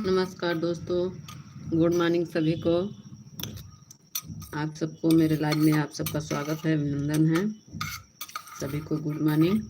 नमस्कार दोस्तों, good morning सभी को। आप सबको मेरे लाइव में आप सबका स्वागत है, अभिनंदन है। सभी को गुड मॉर्निंग।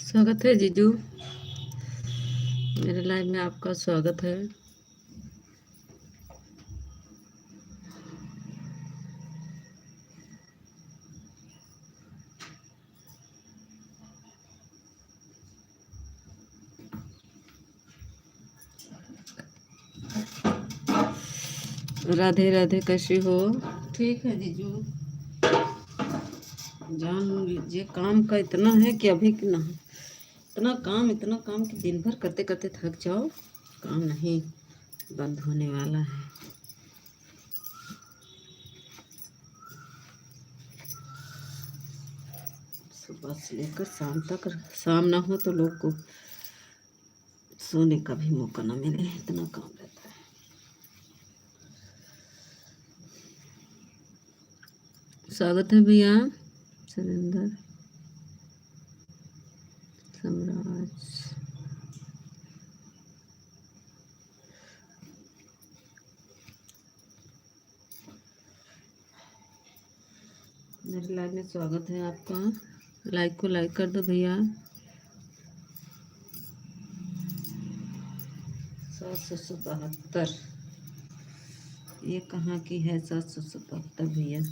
स्वागत है जीजू, मेरे लाइव में आपका स्वागत है। राधे राधे, कैसी हो? ठीक है जीजू। जान लीजिए, काम का इतना है कि अभी कि ना इतना काम कि दिन भर करते करते थक जाओ। काम नहीं बंद होने वाला है। सुबह से लेकर शाम तक, शाम ना हो तो लोग को सोने का भी मौका ना मिले, इतना काम रहता है। स्वागत है भैया सुरेंद्र सम्राज। मेरे लाइव में स्वागत है आपका। लाइक को लाइक कर दो भैया। 777, ये कहाँ की है 777 भैया?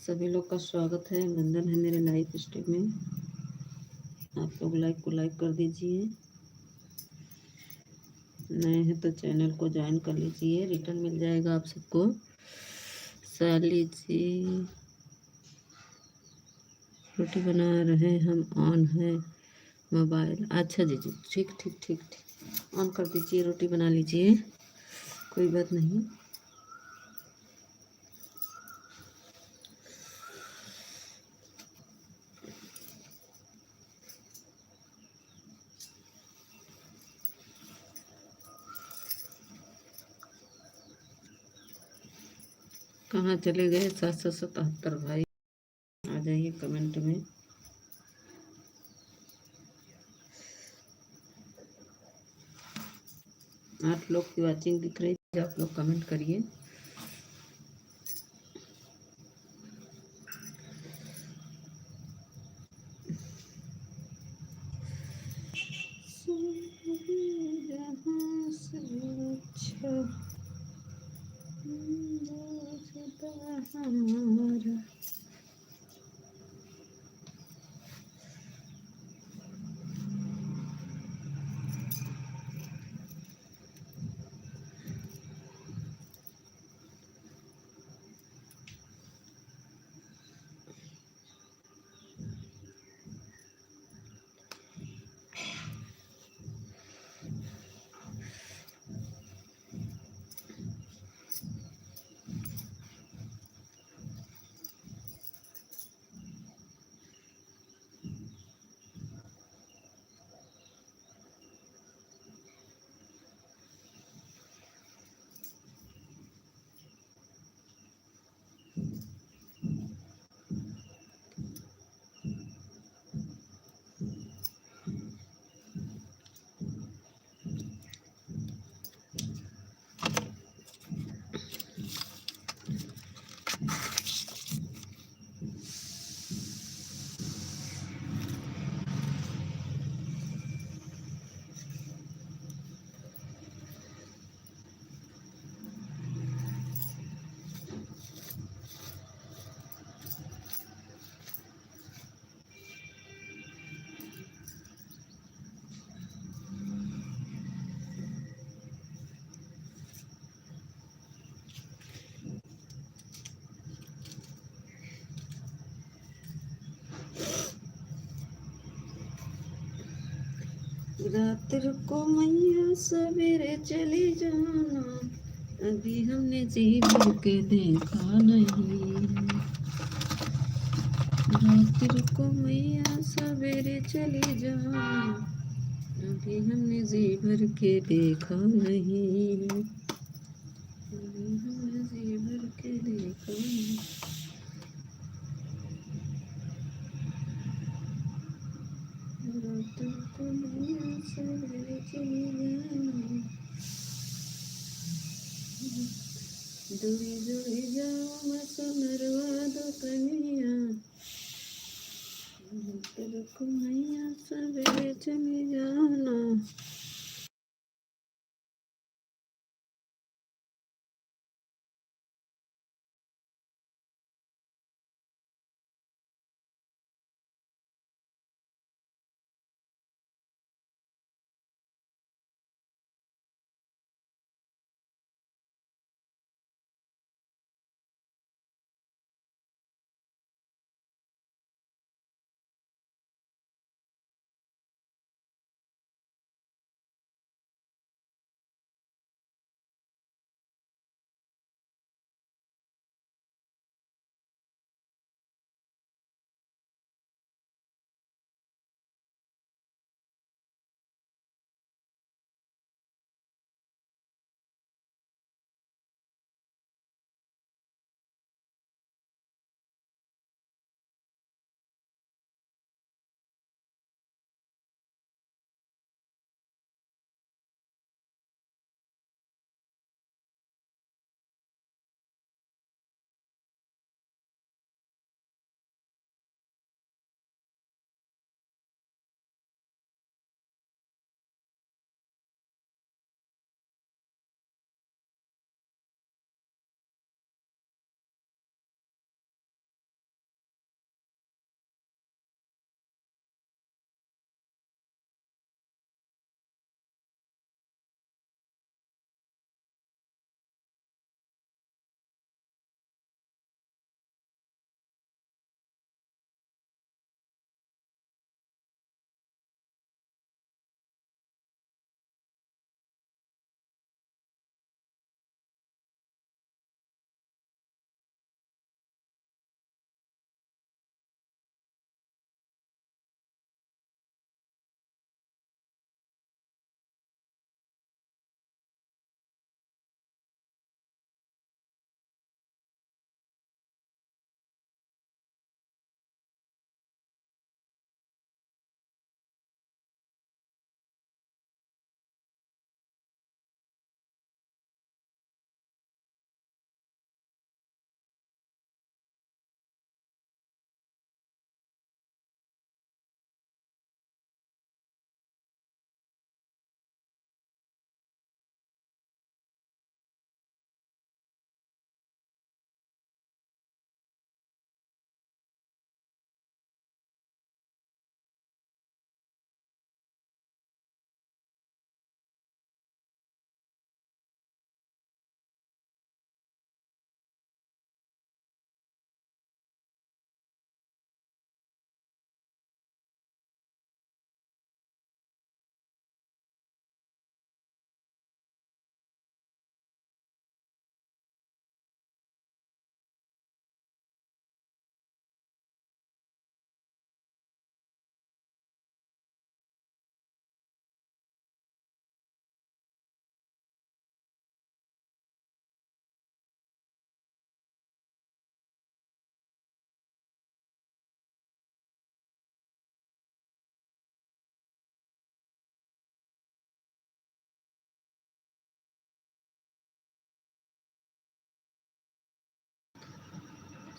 सभी लोग का स्वागत है, अभिनंदन है मेरे लाइव स्ट्रीम में। आप लोग लाइक को लाइक कर दीजिए। नए हैं तो चैनल को ज्वाइन कर लीजिए, रिटर्न मिल जाएगा आप सबको। साली जी रोटी बना रहे हम, ऑन है मोबाइल। अच्छा जी जी, ठीक ठीक ठीक ठीक, ऑन कर दीजिए, रोटी बना लीजिए, कोई बात नहीं। कहाँ चले गए 777 भाई? आ जाइए कमेंट में। आप लोग की वाचिंग दिख रही है, आप लोग कमेंट करिए। हमारा रात को मैया सवेरे चली जाना, अभी हमने जी भर के देखा नहीं। रात को मैया सवेरे चली जाना, अभी हमने जी भर के देखा नहीं। अभी हमने जी भर के देखा नहीं। रात को मैया सवेरे चली जाना, जुड़ी जुड़ी जाओ मैं सुनरवा दो कनिया, को मैया सवेरे चली जाना।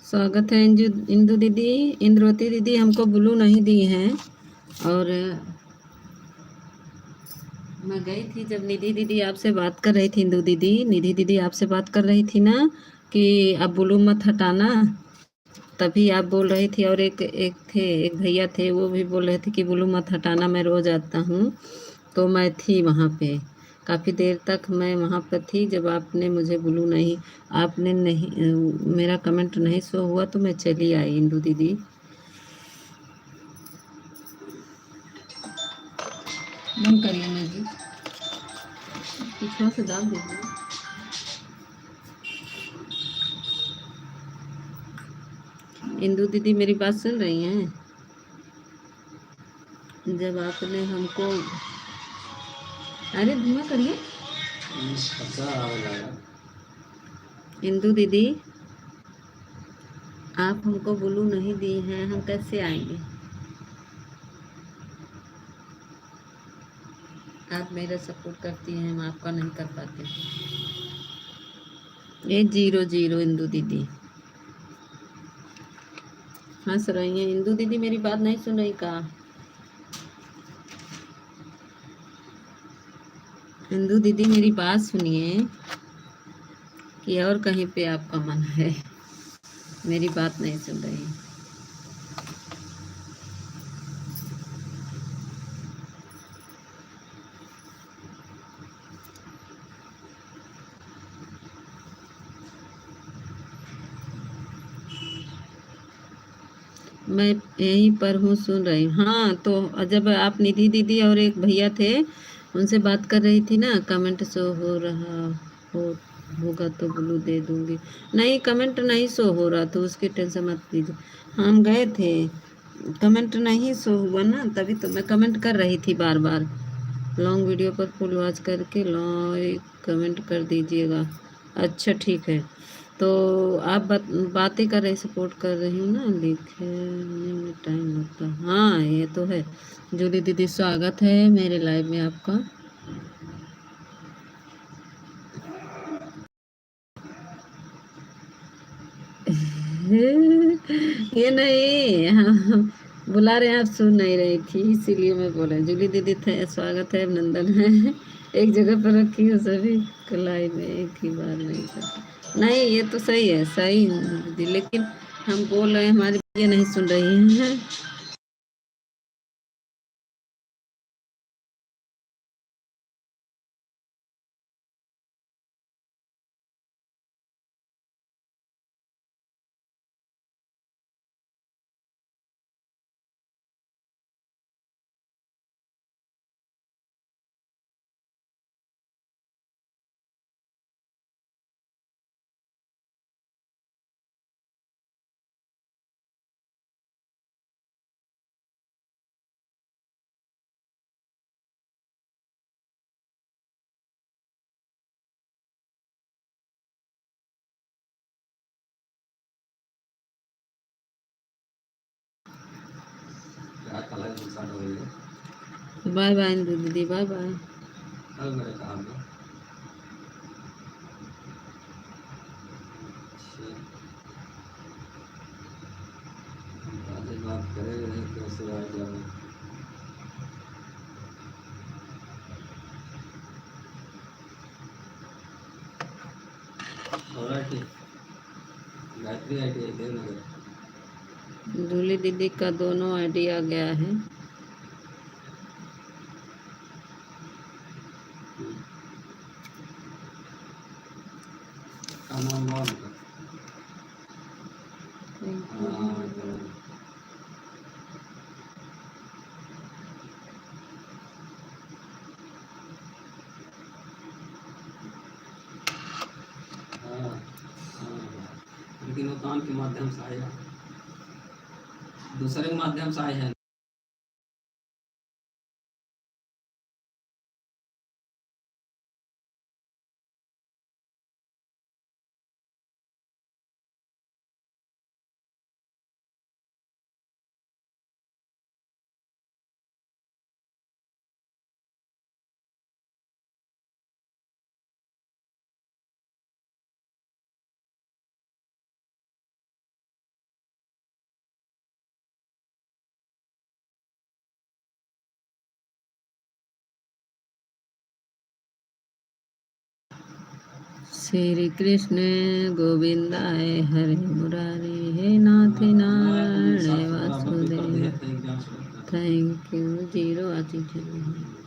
स्वागत है इंदु दीदी, इंद्रवती दीदी। हमको ब्लू नहीं दी हैं। और मैं गई थी जब निधि दीदी आपसे बात कर रही थी, इंदु दीदी, निधि दीदी आपसे बात कर रही थी ना कि अब ब्लू मत हटाना, तभी आप बोल रही थी। और एक भैया थे, वो भी बोल रहे थे कि ब्लू मत हटाना, मैं रोज़ आता हूँ। तो मैं थी वहाँ पे काफ़ी देर तक, मैं वहाँ पर थी जब आपने मुझे ब्लू नहीं, आपने नहीं, मेरा कमेंट नहीं शो हुआ तो मैं चली आई इंदु दीदी। बंद करिए ना जी, पीछे से दाब दीजिए। इंदू दीदी मेरी बात सुन रही हैं? जब आपने हमको, अरे धीमा करिए। इंदू दीदी, आप हमको ब्लू नहीं दी हैं, हम कैसे आएंगे? आप मेरा सपोर्ट करती हैं, हम आपका नहीं कर पाते। ये 0-0 इंदू दीदी हंस रही हैं। इंदू दीदी मेरी बात नहीं सुन रही का? इंदू दीदी मेरी बात सुनिए, कि और कहीं पे आपका मन है? मेरी बात नहीं सुन रही। मैं यहीं पर हूँ, सुन रही हूँ। हाँ, तो जब आप निधि दीदी और एक भैया थे, उनसे बात कर रही थी ना, कमेंट शो हो रहा हो होगा तो ब्लू दे दूंगी। नहीं, कमेंट नहीं शो हो रहा, तो उसकी टेंशन मत लीजिए। हम गए थे, कमेंट नहीं शो हुआ ना, तभी तो मैं कमेंट कर रही थी बार बार। लॉन्ग वीडियो पर फुल वॉच करके लॉन्ग कमेंट कर दीजिएगा। अच्छा ठीक है। तो आप बातें कर रही, सपोर्ट कर रही हूँ ना, लिखने में टाइम लगता है। हाँ ये तो है। जूली दीदी स्वागत है मेरे लाइव में आपका। ये नहीं, हम बुला रहे हैं, आप सुन नहीं रही थी, इसीलिए मैं बोला। जूली दीदी थे, स्वागत है, अभिनंदन है। एक जगह पर रखी हो सभी कलाई में एक ही बार नहीं करते। नहीं ये तो सही है, सही है दीदी, लेकिन हम बोल रहे हैं, हमारी ये नहीं सुन रही हैं। बाय बाय इंदु दीदी, बाय बाय। जूली दीदी का दोनों आईडी आ गया है। लेकिन वो कान के माध्यम से आया, दूसरे माध्यम से आए हैं। श्री कृष्ण गोविंदाय हरे मुरारी, हे नाथ नारायण वासुदेव। Thank you. 0 आती है।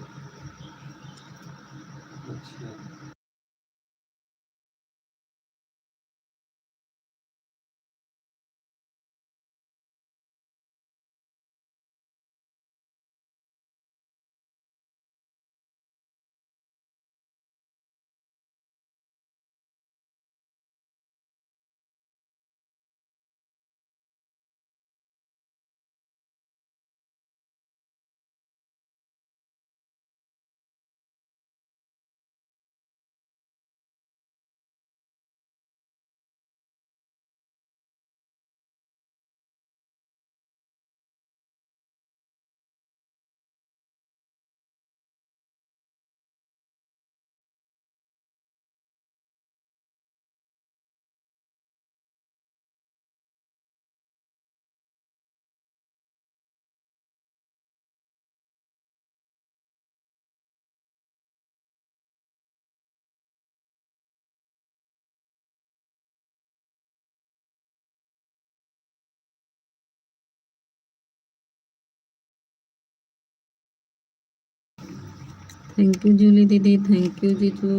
थैंक यू जूली दीदी, थैंक यू जीजू।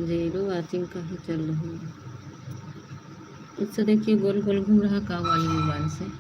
जीरो वाचिंग का ही चल रही है। इससे देखिए गोल गोल घूम रहा का वाली मोबाइल से।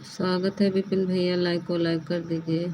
स्वागत है विपिन भैया, लाइक को लाइक कर दीजिए।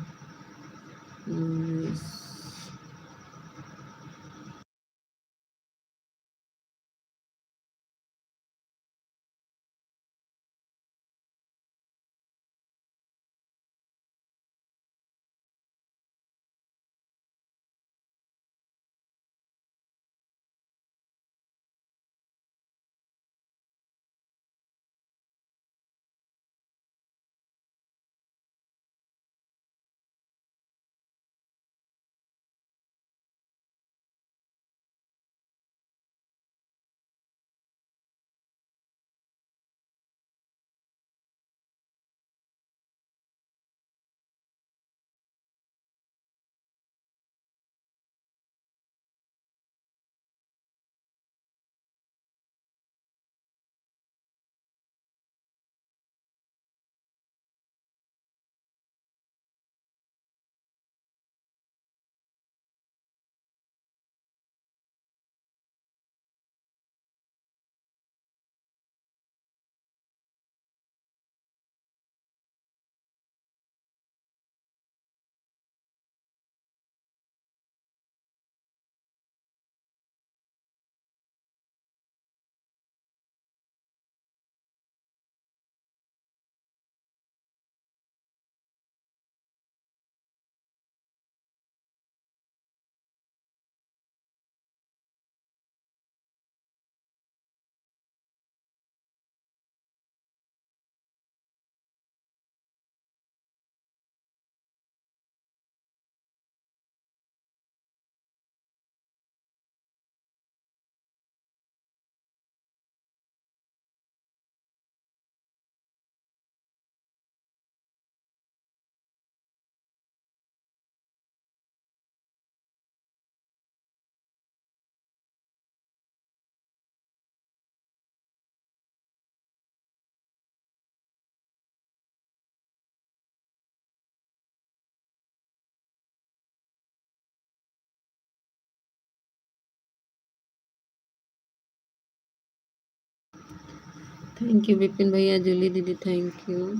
थैंक यू विपिन भैया, जूली दीदी थैंक यू।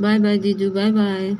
बाय बाय जीजू, बाय बाय।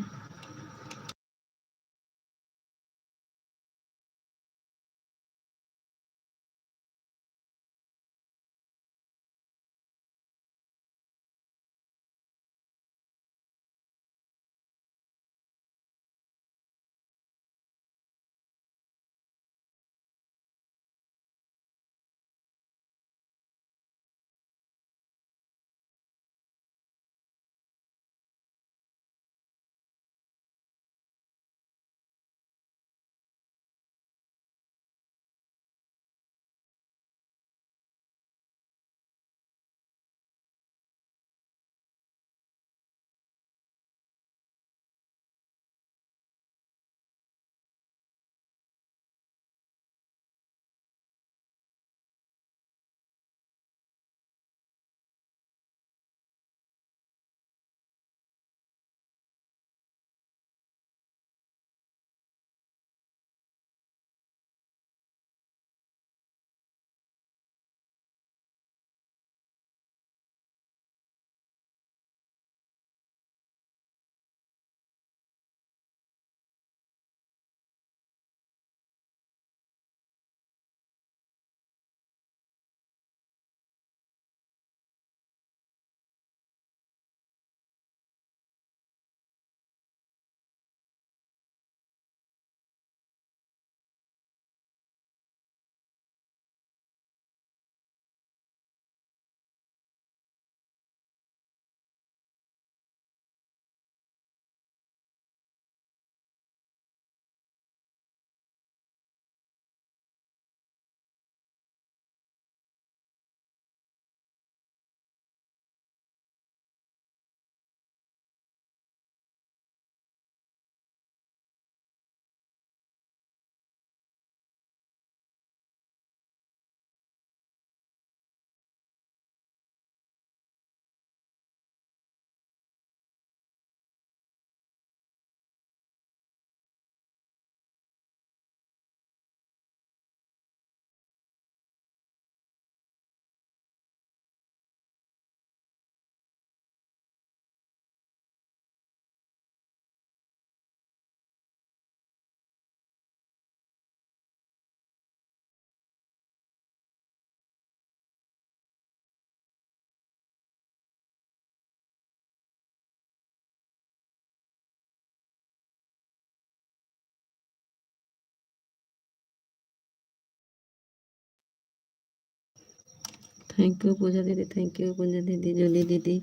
थैंक यू पूजा दीदी, थैंक यू पूजा दीदी, जूली दीदी,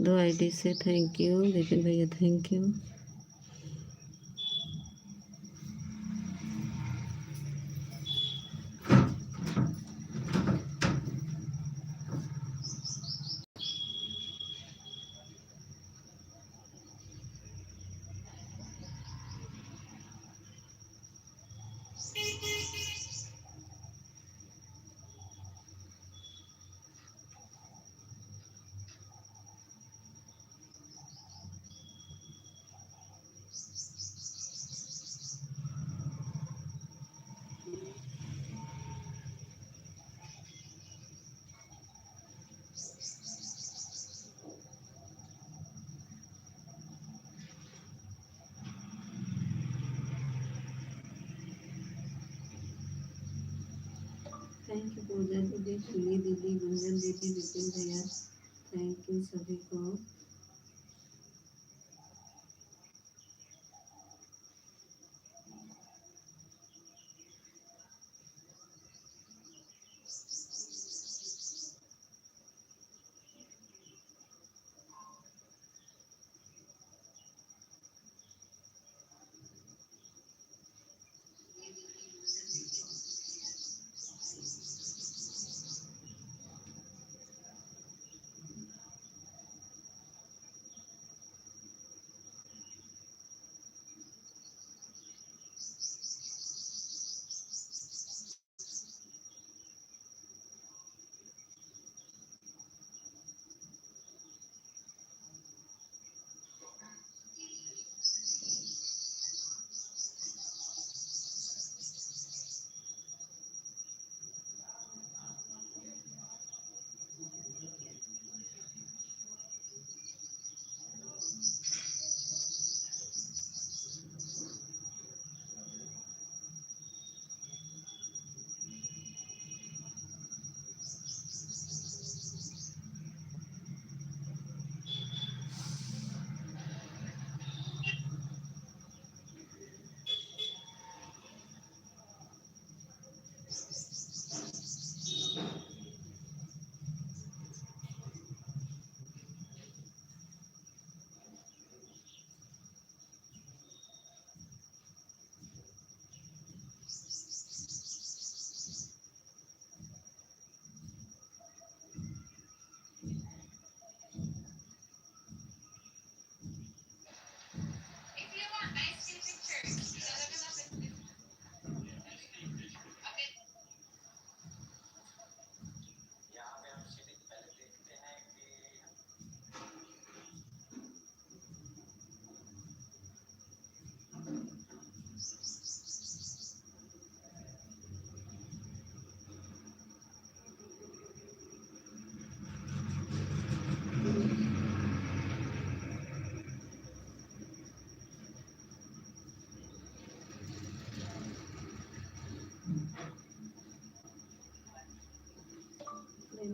2 आईडी से थैंक यू, विपिन भैया थैंक यू। थैंक यू पूजा दीदी, जूली दीदी, गुंजन दीदी, विपिन भैया, थैंक यू सभी को।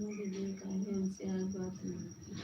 ना दीदी, काहे हमसे आज बात नहीं की।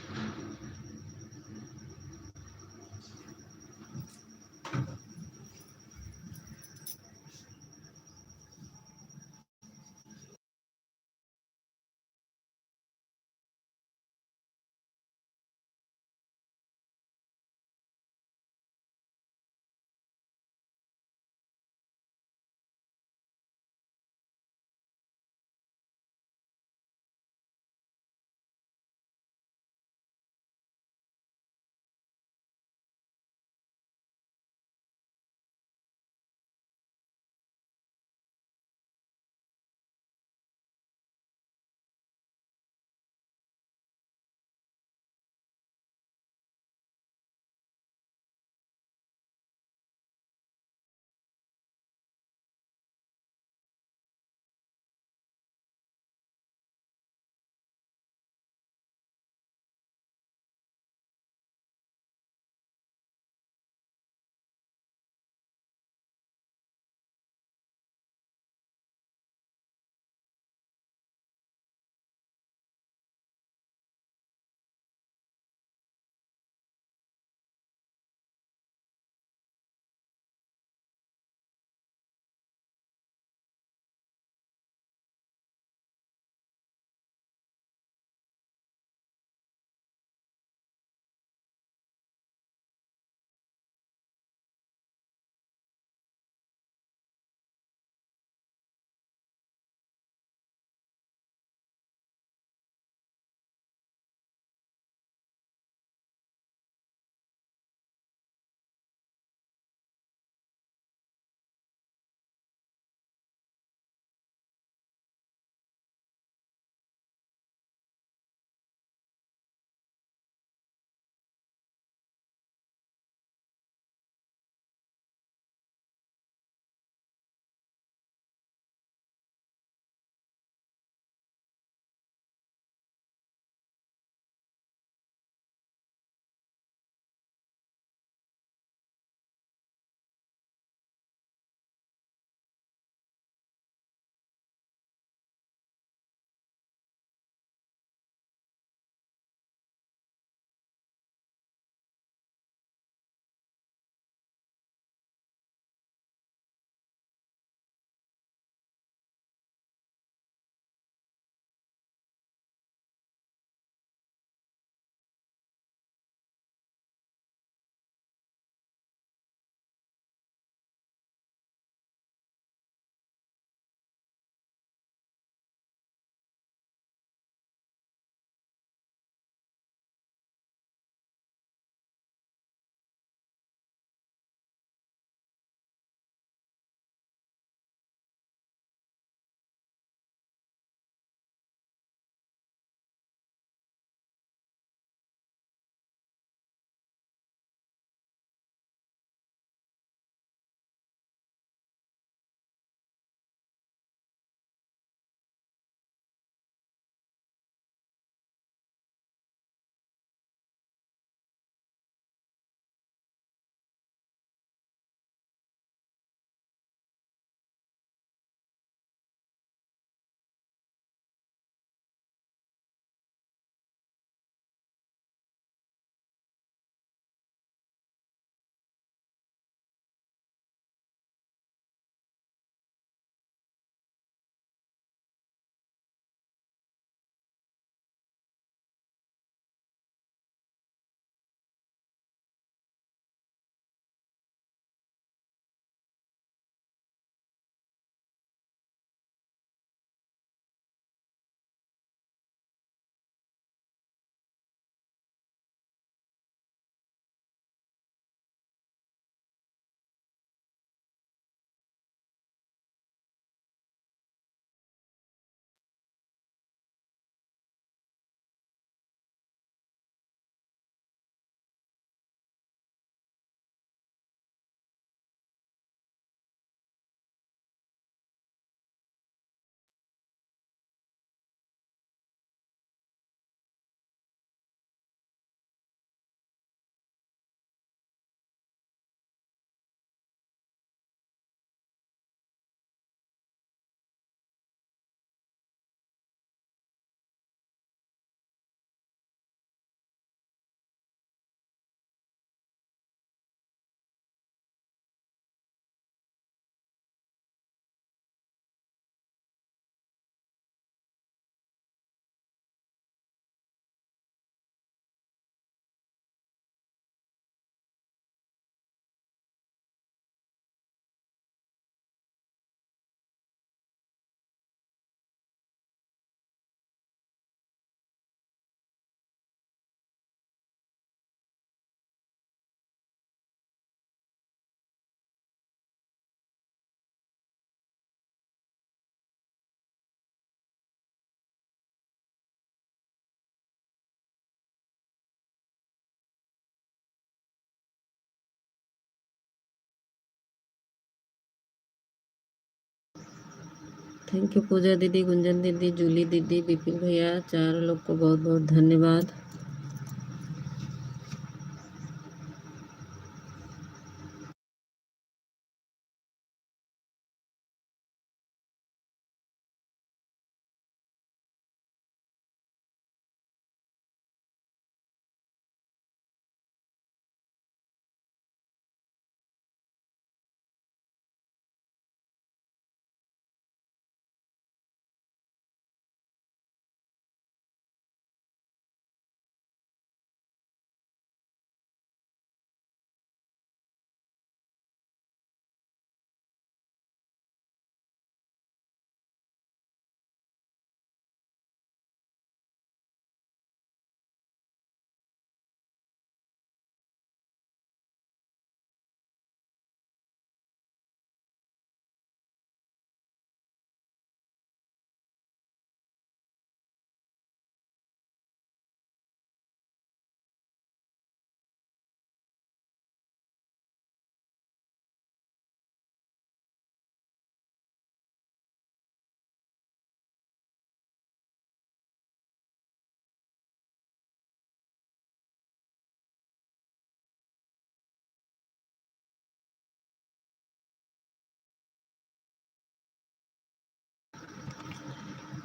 थैंक यू पूजा दीदी, गुंजन दीदी, जूली दीदी, विपिन भैया, चार लोग को बहुत बहुत धन्यवाद।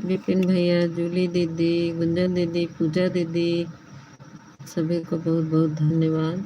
विपिन भैया, जूली दीदी, गुंजन दीदी, पूजा दीदी, सभी को बहुत बहुत धन्यवाद।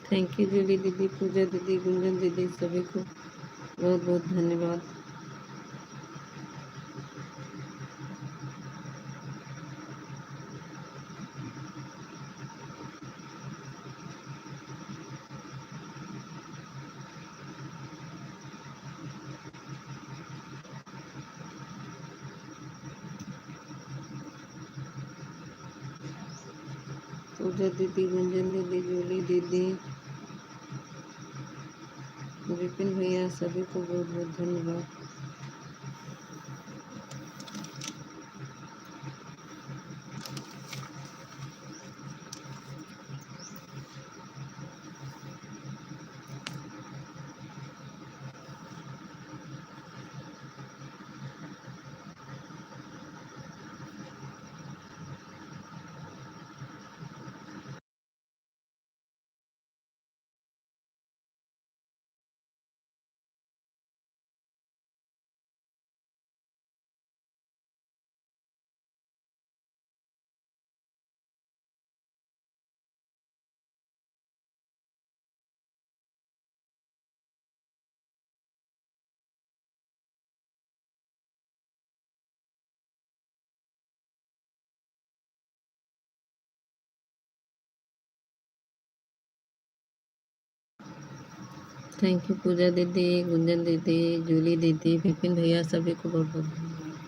थैंक यू जूली दीदी, पूजा दीदी, गुंजन दीदी, सभी को बहुत बहुत धन्यवाद। पूजा दीदी, गुंजन दीदी, जूली दीदी, विपिन भैया, सभी को बहुत बहुत धन्यवाद। थैंक यू पूजा दीदी, गुंजन दीदी, जूली दीदी, विपिन भैया, सभी को बहुत बहुत धन्यवाद।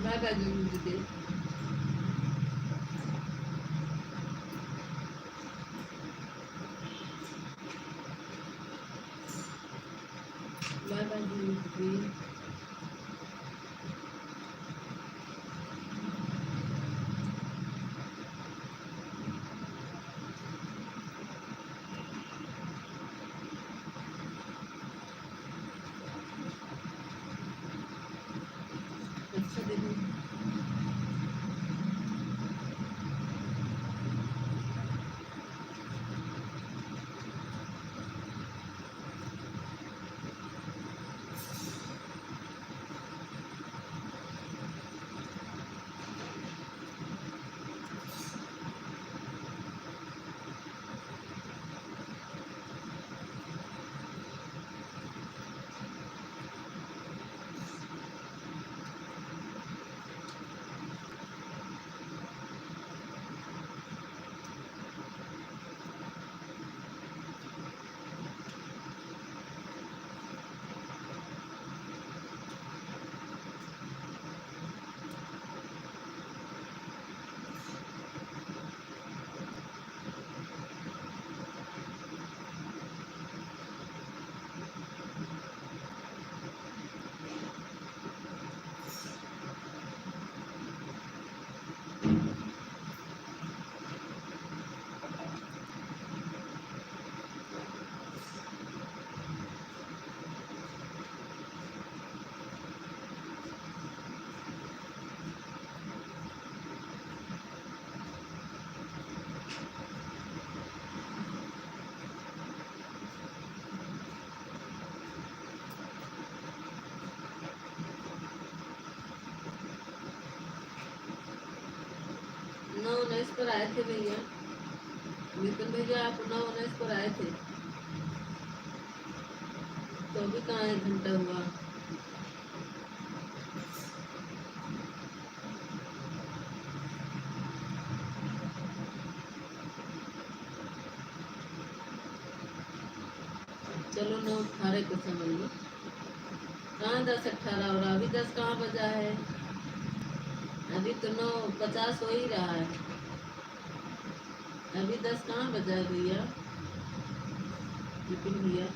बाय बाय दीदी। बाय बाय दीदी। अच्छा दीदी। नौ 19 पर आए थे भैया। विपिन भैया आप 9 19 पर आए थे, तो अभी कहाँ 1 घंटा हुआ। चलो 9:18 को समझ लो। कहाँ 10:18 हो रहा, अभी 10 कहाँ बजा है। अभी तो 9:50 हो ही रहा है। अभी 10 कहाँ बजा है भैया, विपिन भैया।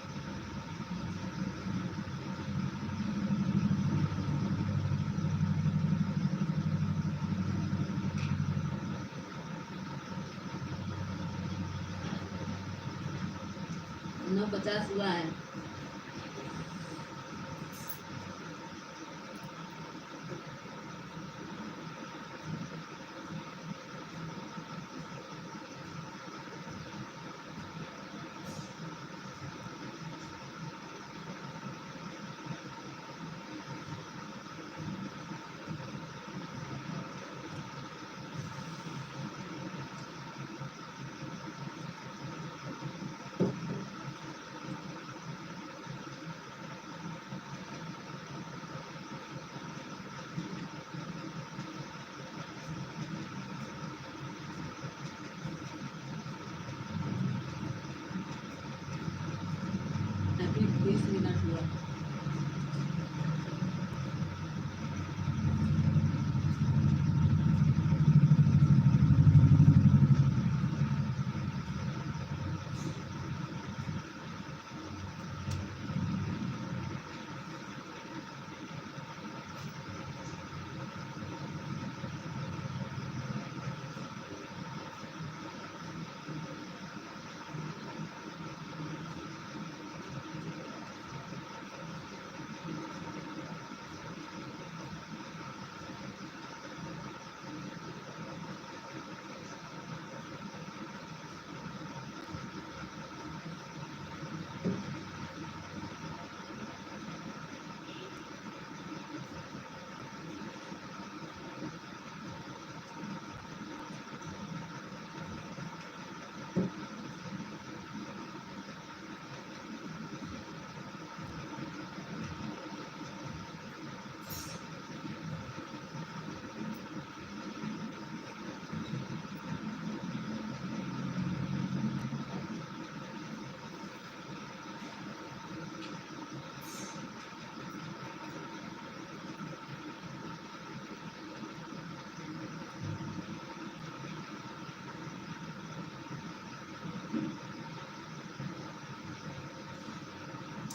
नौ 50 हुआ है।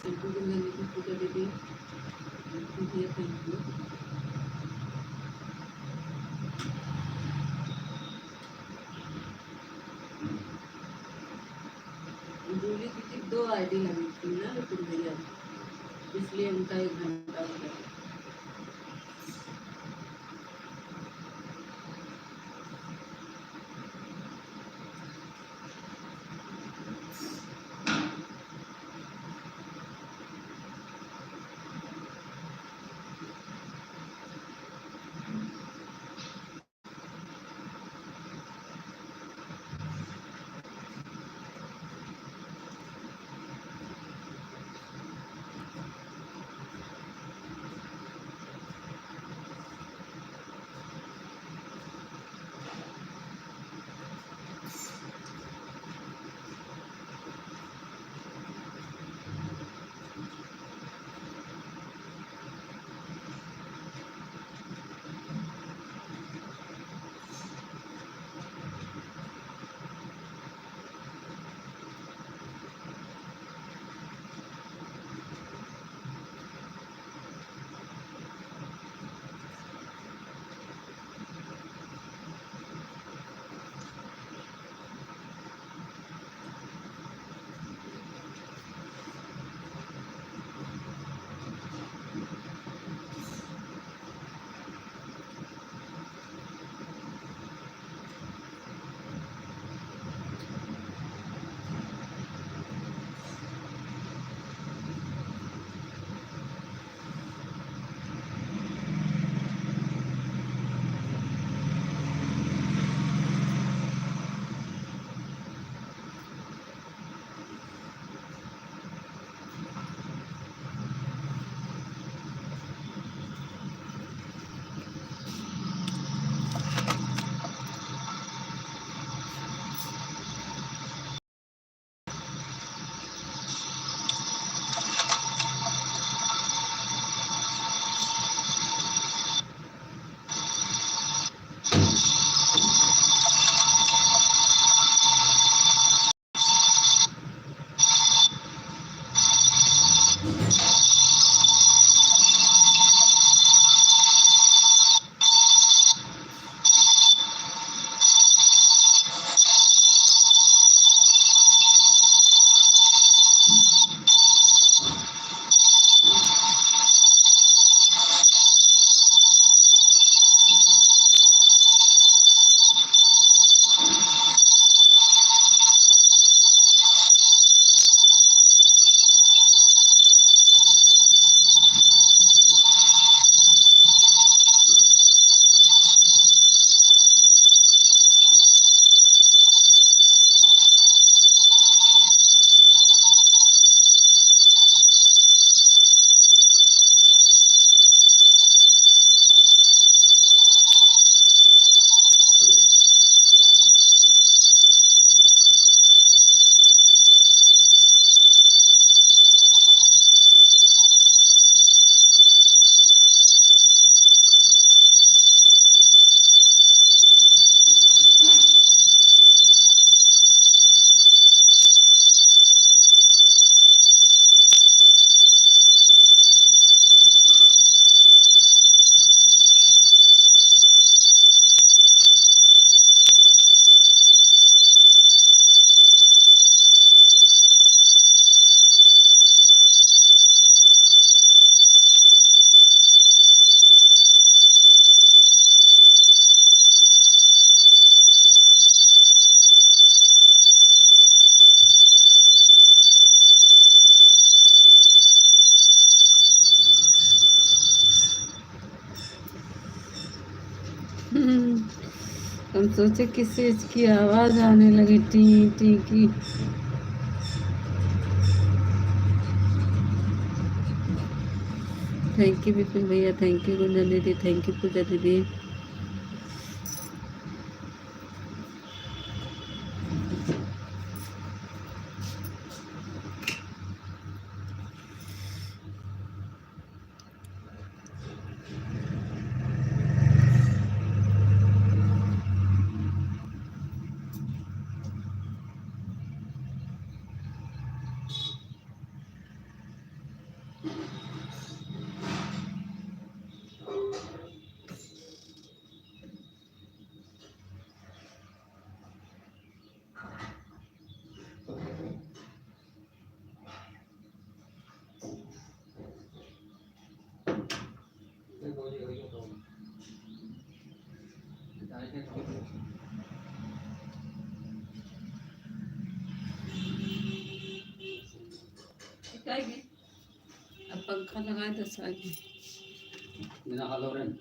थैंक यू गुंजन दीदी, पूजा दीदी, भैया थैंक यू। जूली दीदी 2 आईडी लगी थी ना विपुल भैया, इसलिए उनका 1 घंटा हो गया। हम सोचे किस चीज की आवाज आने लगी, टी टी की। थैंक यू विपुल भैया, थैंक यू गुंजन दीदी, थैंक यू पूजा दीदी। अब पंखा लगाए तो सागी बिना हाल हो रहे हैं।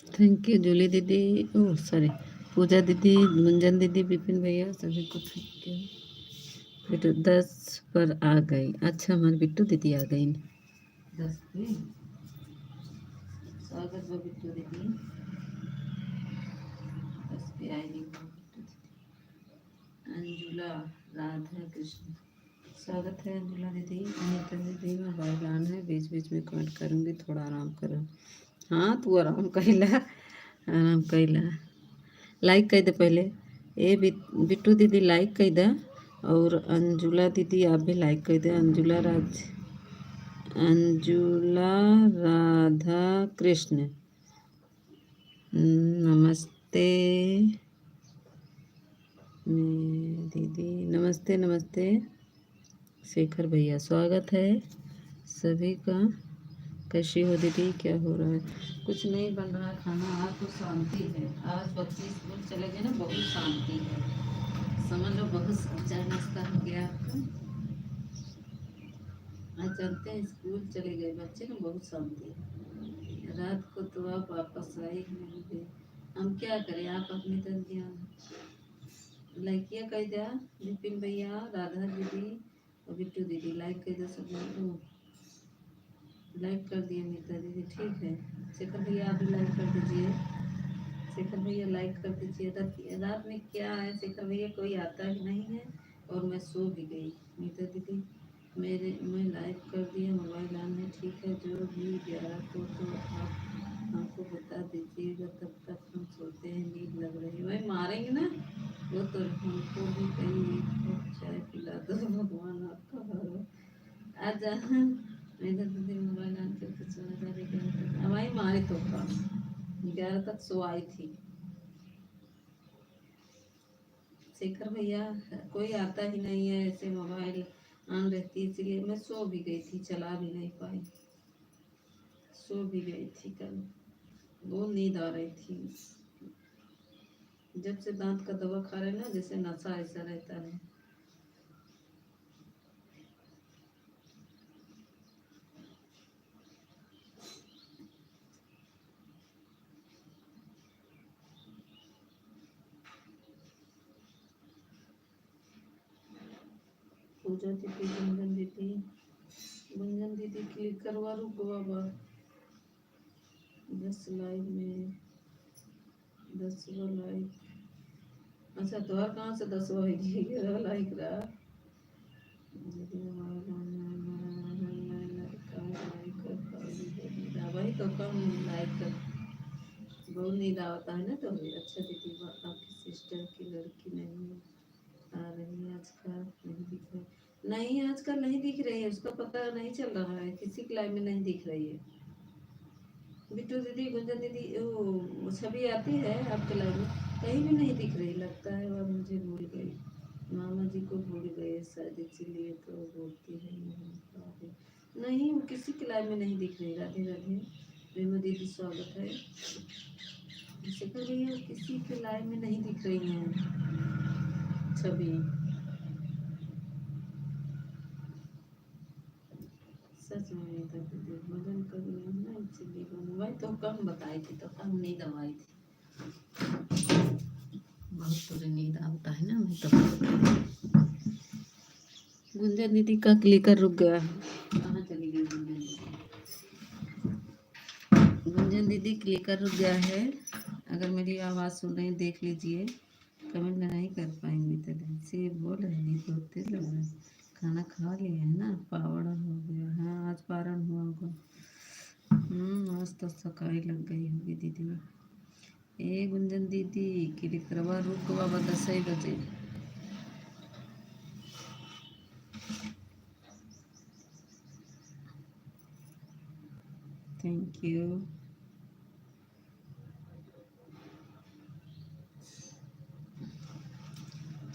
थैंक यू जूली दीदी, ओह सॉरी, पूजा दीदी, गुंजन दीदी, विपिन भैया, सभी को थैंक यू। बिट्टू 10 पर आ गई। अच्छा हमारी बिट्टू दीदी आ गई। 10 पे स्वागत है बिट्टू दीदी। 10 पे आएगी बिट्टू दीदी। अंजुला राधा कृष्ण, स्वागत है अंजुला दीदी। अनीता दीदी, मोबाइल ऑन है, बीच बीच में कमेंट करूँगी, थोड़ा आराम करो। हाँ तू आराम कैला, आराम कैला। लाइक कर दे पहले, ए बिट्टू दीदी लाइक कर दे, और अंजुला दीदी आप भी लाइक कर दे। अंजुला राधा कृष्ण, नमस्ते दीदी, नमस्ते नमस्ते। शेखर भैया स्वागत है सभी का। कैसी हो दीदी, क्या हो रहा है? कुछ नहीं बन रहा खाना, आज तो शांति है। आज बच्चे स्कूल चले गए ना, बहुत शांति है, समझ लो। बहुत चाय नाश्ता हो गया आपका? आज जानते हैं स्कूल चले गए बच्चे ना, बहुत शांति है। रात को तो आप वापस आए ही नहीं थे, हम क्या करें, आप अपनी तरफ ध्यान। लाइकिया कह दिया विपिन भैया, राधा दीदी और बिट्टू दीदी, लाइक कर दो सब लोग। लाइक कर दिए नीता दीदी, ठीक है। शेखर भैया आप भी लाइक कर दीजिए। शेखर भैया लाइक कर दीजिए। रात में क्या है शेखर भैया, कोई आता ही नहीं है और मैं सो भी गई। नीता दीदी मैं लाइक कर दिया, मोबाइल ऑन है, ठीक है। जो भी 11 को तो आप हमको बता दीजिएगा, तब तक हम सोते हैं, नींद लग रही है। भाई मारेंगे ना वो तो, हमको भी कहीं एक कप चाय पिला दो, भगवान आपका भरो। आजा मेरे दीदी मोबाइल ऑन करके चला जा रही, हमारी मारे तो काम 11 तक सो आई थी। शेखर भैया, कोई आता ही नहीं है, ऐसे मोबाइल ऑन रहती है, इसलिए मैं सो भी गई थी, चला भी नहीं पाई, सो भी गई थी कल, बहुत नींद आ रही थी। जब से दांत का दवा खा रहे ना, जैसे नशा ऐसा रहता है। पूजा दीदी, गुंजन दीदी, गुंजन दीदी क्लिक करवा, रुको बाबा, 10 लाइक में 10वां लाइक। अच्छा, तुम्हारा कहाँ से 10वां होगी, 11वां लाइक रहा। वही तो कम लाइक कर, बहुत नींद आता है ना, तो अच्छा दीदी, आपकी सिस्टर की लड़की नहीं आ रही है आजकल, नहीं दिख रही, नहीं आजकल नहीं दिख रही है, उसका पता नहीं चल रहा है, किसी की लाइव में नहीं दिख रही है। बिट्टू दीदी, गुंजन दीदी, वो छवि आती है आपके लाइव में, कहीं भी नहीं दिख रही, लगता है वह मुझे भूल गई, मामा जी को भूल गए शायद, इसीलिए तो बोलती है नहीं, नहीं वो किसी की लाइव में नहीं दिख रही। राधे राधे, रेणु दीदी स्वागत है। शेखर भैया किसी के लाइव में नहीं दिख रही हैं छवि, सच में नहीं था दीदी, वजन कर लिया ना, इसीलिए वही तो कम बताई थी, तो कम नहीं दवाई थी, बहुत तुझे नींद आता है ना, मैं तो। गुंजन दीदी का क्लिकर रुक गया, कहाँ चली गई गुंजन दीदी? गुंजन दीदी क्लिकर रुक गया है, अगर मेरी आवाज़ सुन रही देख लीजिए, कमेंट नहीं कर पाएंगे तो से बोल रहे नहीं, तो तेज लग रहा है, खाना खा लिए है ना, पावड़ा हो गया, हाँ आज पारण हुआ होगा, आज तो सकाई लग गई होगी दीदी। ए गुंजन दीदी क्लिक करवा, रुक बाबा 10 बजे। Thank you.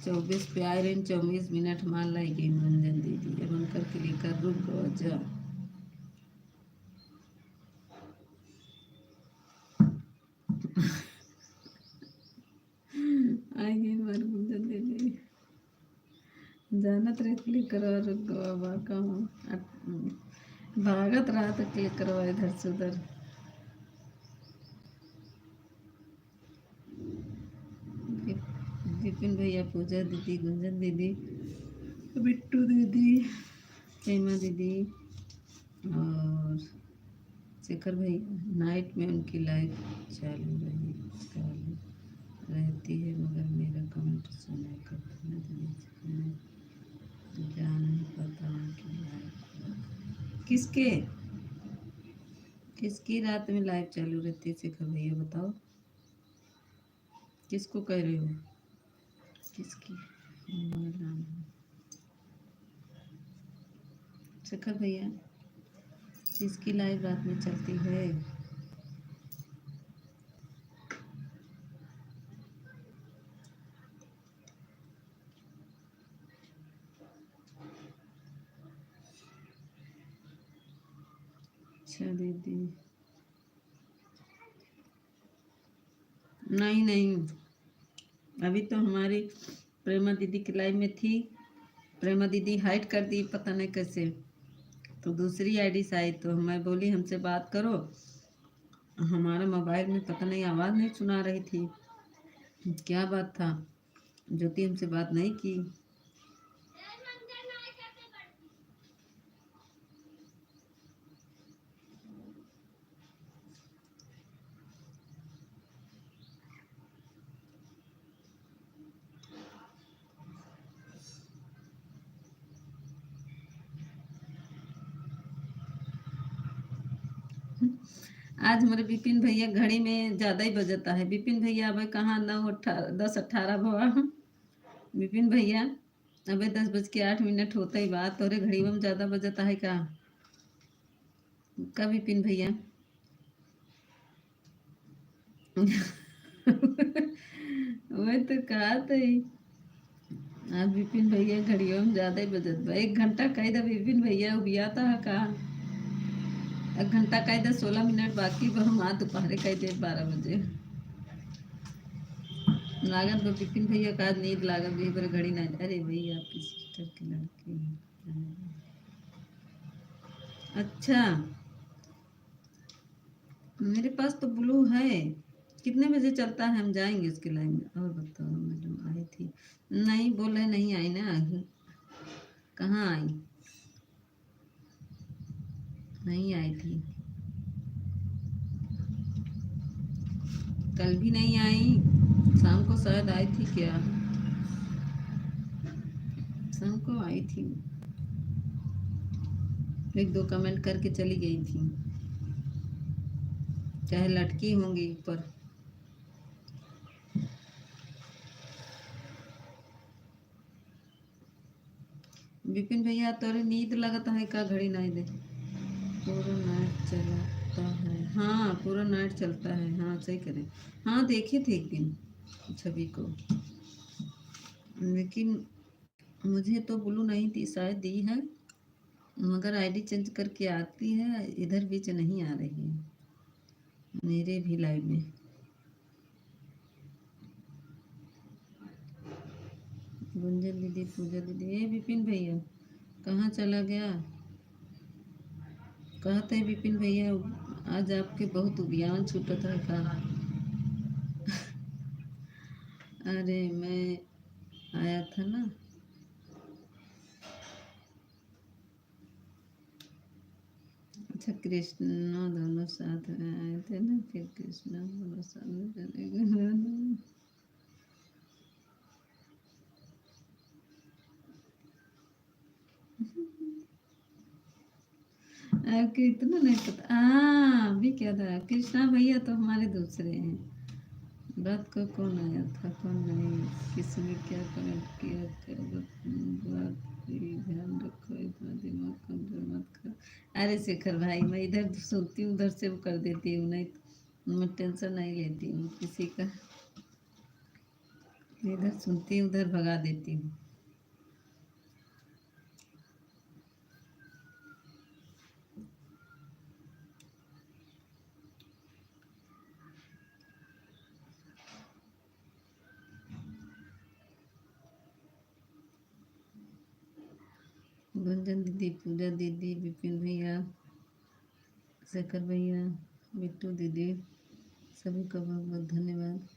24 पे आए रहे, 24 मिनट मान लाएगी गुंजन दीदी, अब अंकर क्लिक कर, रुक जा, आएगी बार गुंजन दीदी, जानत रहे क्लिक करवा, रुक बाबा कहाँ भागत रहा तो क्लिक करवा इधर से उधर। विपिन भैया, पूजा दीदी, गुंजन दीदी, बिट्टू दीदी, हेमा दीदी और शेखर भाई, नाइट में उनकी लाइफ चालू रहती है, मगर मेरा कमेंट सुना करते हैं, क्या नहीं पता उनकी लाइफ किसके किसकी रात में लाइव चालू रहती है, शेखर भैया बताओ, किसको कह रहे हो, किसकी? शेखर भैया किसकी लाइव रात में चलती है? अच्छा दीदी, नहीं नहीं, अभी तो हमारी प्रेमा दीदी की लाइव में थी, प्रेमा दीदी हाइड कर दी पता नहीं कैसे, तो दूसरी आईडी से आई, तो मैं बोली हमसे बात करो, हमारे मोबाइल में पता नहीं आवाज़ नहीं सुना रही थी, क्या बात था, ज्योति हमसे बात नहीं की। आज हमारे विपिन भैया घड़ी में ज़्यादा ही बजता है, विपिन भैया अब कहाँ 9 10 18 भवा, विपिन भैया अबे 10:08 होता ही बात, तोरे घड़ी में ज़्यादा बजता है का? का विपिन भैया? वही तो कहा था ही, आप विपिन भैया घड़ियों में ज्यादा ही बजत बा। 1 घंटा कही था विपिन भैया उबिया था का। 1 घंटा कही था 16 मिनट बाकी बा, हम आज दोपहर कही दे 12 बजे। लागत बा विपिन भैया का आज नींद लागत भी पर घड़ी ना। अरे भैया आपकी सिस्टर की लड़की है। अच्छा, मेरे पास तो ब्लू है। कितने बजे चलता है, हम जाएंगे उसके लाइन में। और बताओ, मैडम आई थी? नहीं बोले, नहीं आई ना। कहाँ आई? नहीं आई थी, कल भी नहीं आई। शाम को शायद आई थी क्या? शाम को आई थी, 1-2 कमेंट करके चली गई थी। चाहे लटकी होंगी ऊपर। विपिन भैया तोरे नींद लगता है का? घड़ी नहीं दे। पूरा नाइट चलता है, हाँ पूरा नाइट चलता है, हाँ सही करें। हाँ देखे थे एक दिन छवि को, लेकिन मुझे तो ब्लू नहीं थी, शायद दी है, मगर आईडी चेंज करके आती है, इधर बीच नहीं आ रही है मेरे भी लाइव में। गुंजन दीदी, पूजा दीदी, ए विपिन भैया कहाँ चला गया? कहते विपिन भैया आज आपके बहुत उबियान छूटत है का? अरे मैं आया था ना। अच्छा, कृष्णा दोनों साथ में आए थे ना, फिर कृष्णा दोनों साथ में चले गए। आपको इतना नहीं पता? हाँ अभी क्या था, कृष्णा भैया तो हमारे दूसरे हैं। रात को कौन आया था कौन नहीं, किसने क्या कमेंट किया, क्या बात की, ध्यान रखो, इतना दिमाग कमजोर मत करो। अरे शेखर भाई, मैं इधर सुनती हूँ उधर से वो कर देती हूँ, नहीं मैं टेंशन नहीं लेती हूँ किसी का। इधर सुनती हूँ उधर भगा देती हूँ। गुंजन दीदी, पूजा दीदी, विपिन भैया, शेखर भैया, बिट्टू दीदी, सभी का बहुत बहुत धन्यवाद।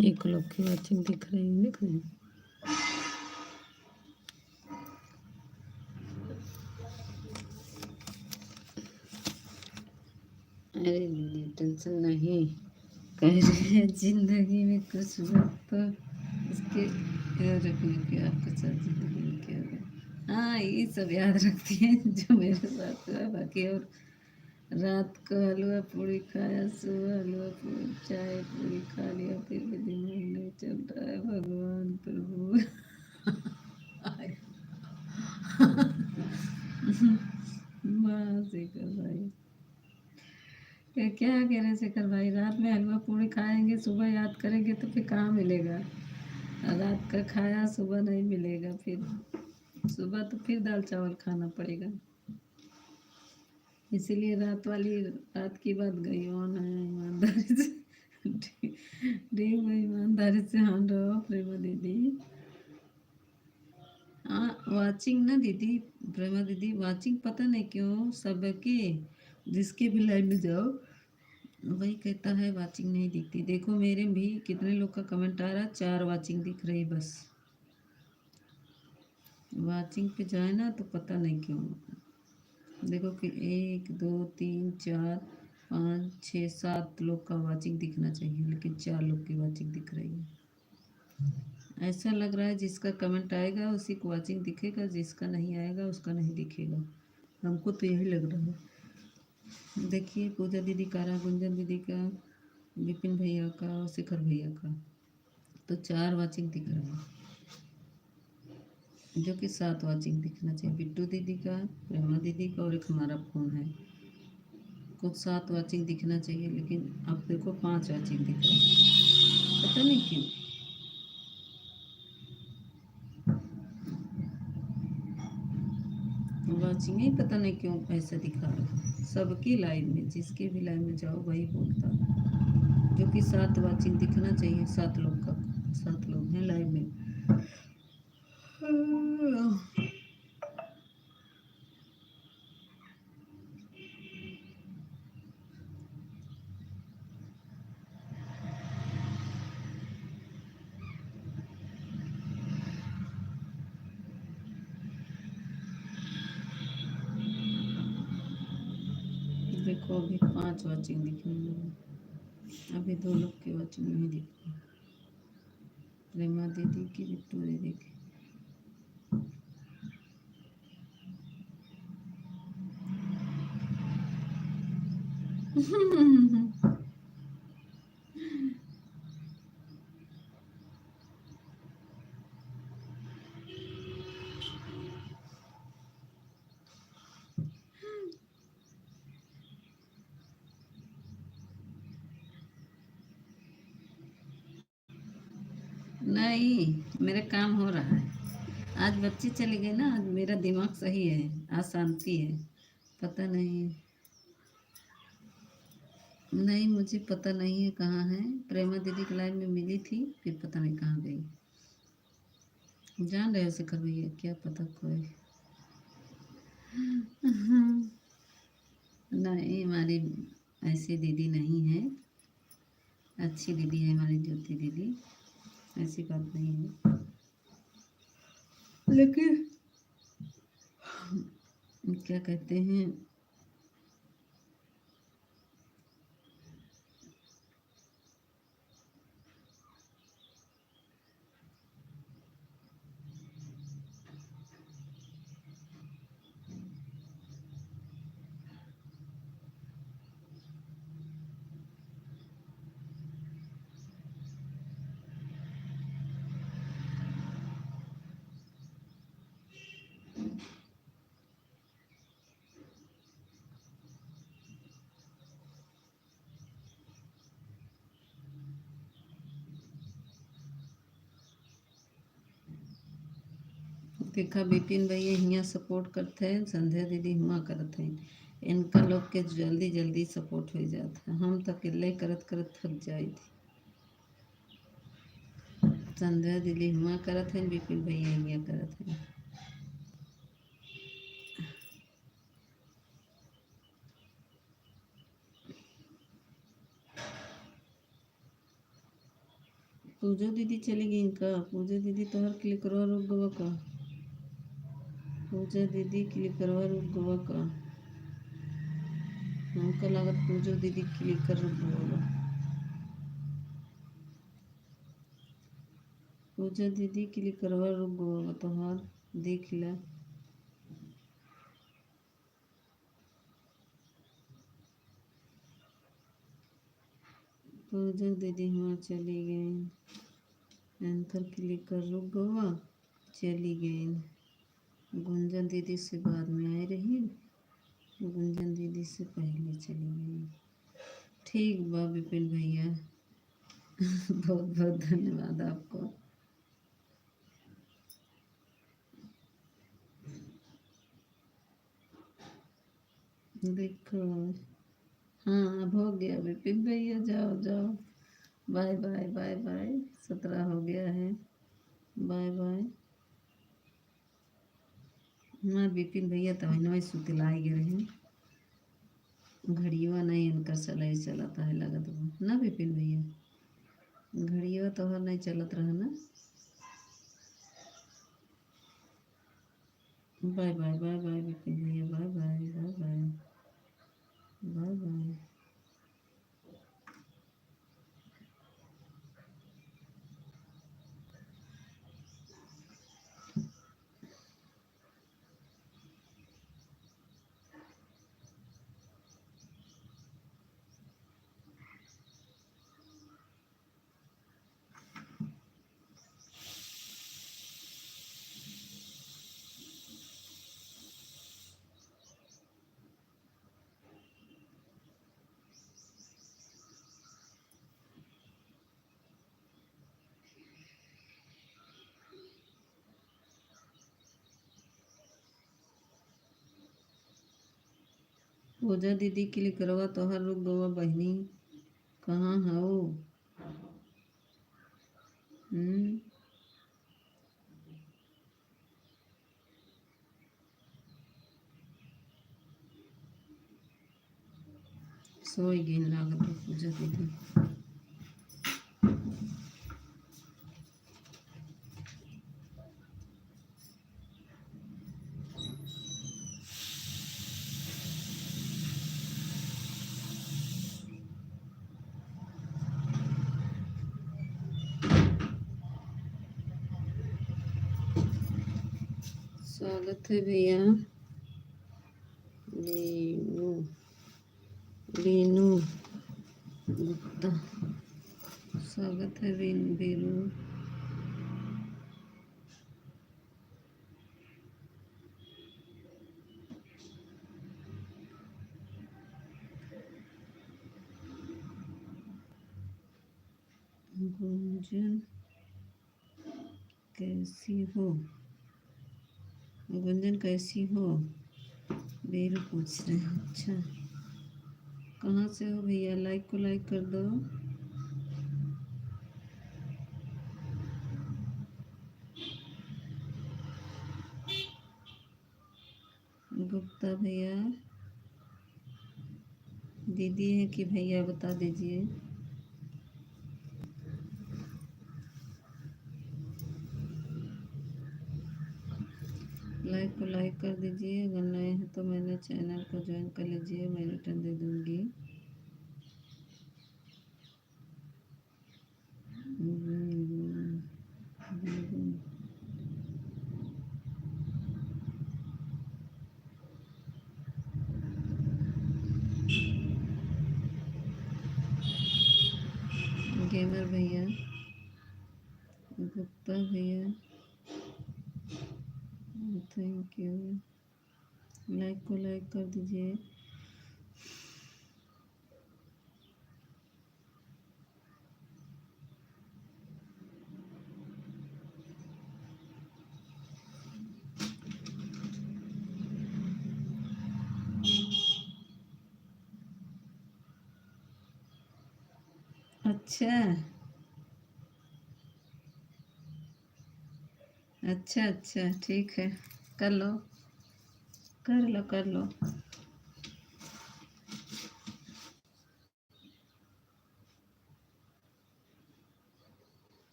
एक लोग की वाचिंग दिख रही है, दिख रही है। अरे दीदी टेंशन नहीं, कह रहे हैं जिंदगी में कुछ वक्त तो इसके याद रखने की, आपके साथ जिंदगी में क्या हुआ। हाँ ये सब याद रखती है जो मेरे साथ हुआ, बाकी और रात को हलवा पूड़ी खाया, सुबह हलवा पूड़ी चाय पूड़ी खा लिया, फिर भी दिमाग नहीं चल रहा है, भगवान प्रभु। वाह शेखर भाई, क्या कह रहे शेखर भाई, रात में हलवा पूड़ी खाएंगे, सुबह याद करेंगे तो फिर कहाँ मिलेगा? रात का खाया सुबह नहीं मिलेगा, फिर सुबह तो फिर दाल चावल खाना पड़ेगा। इसीलिए रात की बात गई ऑन है, ईमानदारी से ठीक है, ईमानदारी से हाँ रहो प्रेमा दीदी। हाँ वाचिंग ना दीदी, प्रेमा दीदी वाचिंग पता नहीं क्यों सबके, जिसके भी लाइव में जाओ वही कहता है वाचिंग नहीं दिखती। देखो मेरे भी कितने लोग का कमेंट आ रहा, 4 वाचिंग दिख रही बस। वाचिंग पे जाए ना तो पता नहीं क्यों। देखो कि 1 2 3 4 5 6 7 लोग का वाचिंग दिखना चाहिए, लेकिन 4 लोग की वाचिंग दिख रही है। ऐसा लग रहा है जिसका कमेंट आएगा उसी को वाचिंग दिखेगा, जिसका नहीं आएगा उसका नहीं दिखेगा। हमको तो यही लग रहा है। देखिए पूजा दीदी का रहा, गुंजन दीदी का, विपिन भैया का और शिखर भैया का, तो 4 वाचिंग दिख रहा है, जो कि 7 वाचिंग दिखना चाहिए। बिट्टू दीदी का, प्रेमा दीदी का और एक हमारा फ़ोन है, कुछ 7 वाचिंग दिखना चाहिए, लेकिन अब देखो 5 वाचिंग दिख रहा है, पता नहीं क्यों। वाचिंग ही पता नहीं क्यों ऐसा दिखा रहा है सबकी लाइव में, जिसके भी लाइव में जाओ वही बोलता है, जो कि 7 वाचिंग दिखना चाहिए। 7 लोग का, 7 लोग हैं लाइव में। देखो अभी 5 वाचिंग दिखने लगे, अभी 2 लोग की वाचिंग नहीं दिख रही, प्रेमा दीदी की, बिट्टू दीदी की। नहीं, मेरा काम हो रहा है। आज बच्चे चले गए ना, आज मेरा दिमाग सही है, आज शांति है। पता नहीं, नहीं मुझे पता नहीं है कहाँ है। प्रेमा दीदी की लाइन में मिली थी, फिर पता नहीं कहाँ गई। जान रहे हो शिखर भैया, क्या पता कोई। नहीं हमारी ऐसी दीदी नहीं है, अच्छी दीदी है हमारी ज्योति दीदी, ऐसी बात नहीं है। लेकिन क्या कहते हैं, देखा बिपिन भैया हियाँ सपोर्ट करते हैं, संध्या दीदी हुआ करते हैं, इनका लोग के जल्दी जल्दी सपोर्ट हो जाता है। हम तो अकेले करत करत थक जाए थी। संध्या दीदी हुआ करत हैं, बिपिन भैया हियाँ करत हैं। पूजा दीदी चली गई इनका, पूजा दीदी तो हर क्लिक करवा रुक गवा का, पूजा दीदी क्लिक करवा रुक गवा का, हमको लागत पूजा दीदी क्लिक कर रुक गवा। पूजा दीदी क्लिक करवा रुक गवा तो हर देख ला। पूजा दीदी हुआ चली गई, एंकर क्लिक कर रुक गवा, चली गई। गुंजन दीदी से बाद में आई रही, गुंजन दीदी से पहले चली गई। ठीक बा विपिन भैया, बहुत बहुत धन्यवाद आपको। देखो, हाँ अब हो गया विपिन भैया, जाओ जाओ, बाय बाय बाय बाय, 17 हो गया है, बाय बाय। ना विपिन भैया तो वही सुतला गए हैं, घड़िया नहीं इनका चला चलाता है लगत बा ना विपिन भैया, घड़िया तो नहीं चलत रहा ना। Bye bye bye bye Vipin भैया, bye bye bye bye bye bye. Pooja दीदी के लिए करवा तोहर रुक गवा बहनी, कहाँ हो? हम्म। सोई गेन लागत है पूजा दीदी। स्वागत है भैया। लीनू लीनू गुप्ता, स्वागत है बीरू। गुंजन कैसी हो? गुंजन कैसी हो? बीरू पूछ रहे हैं। अच्छा, कहाँ से हो भैया? लाइक को लाइक कर दो। गुप्ता भैया, दीदी है कि भैया बता दीजिए। लाइक को लाइक कर दीजिए। अगर नए हैं तो मेरे चैनल को ज्वाइन कर लीजिए, मैं रिटर्न दे दूँगी। गेमर भैया, गुप्ता भैया, थैंक यू। लाइक को लाइक कर दीजिए। अच्छा अच्छा अच्छा, ठीक है, कर लो कर लो कर लो।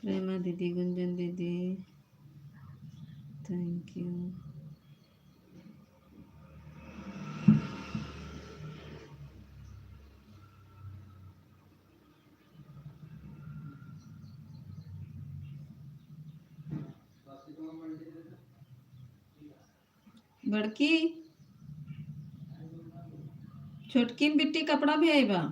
प्रेमा दीदी, गुंजन दीदी, थैंक यू। बड़की छोटकी बिट्टी कपड़ा भी आईबा।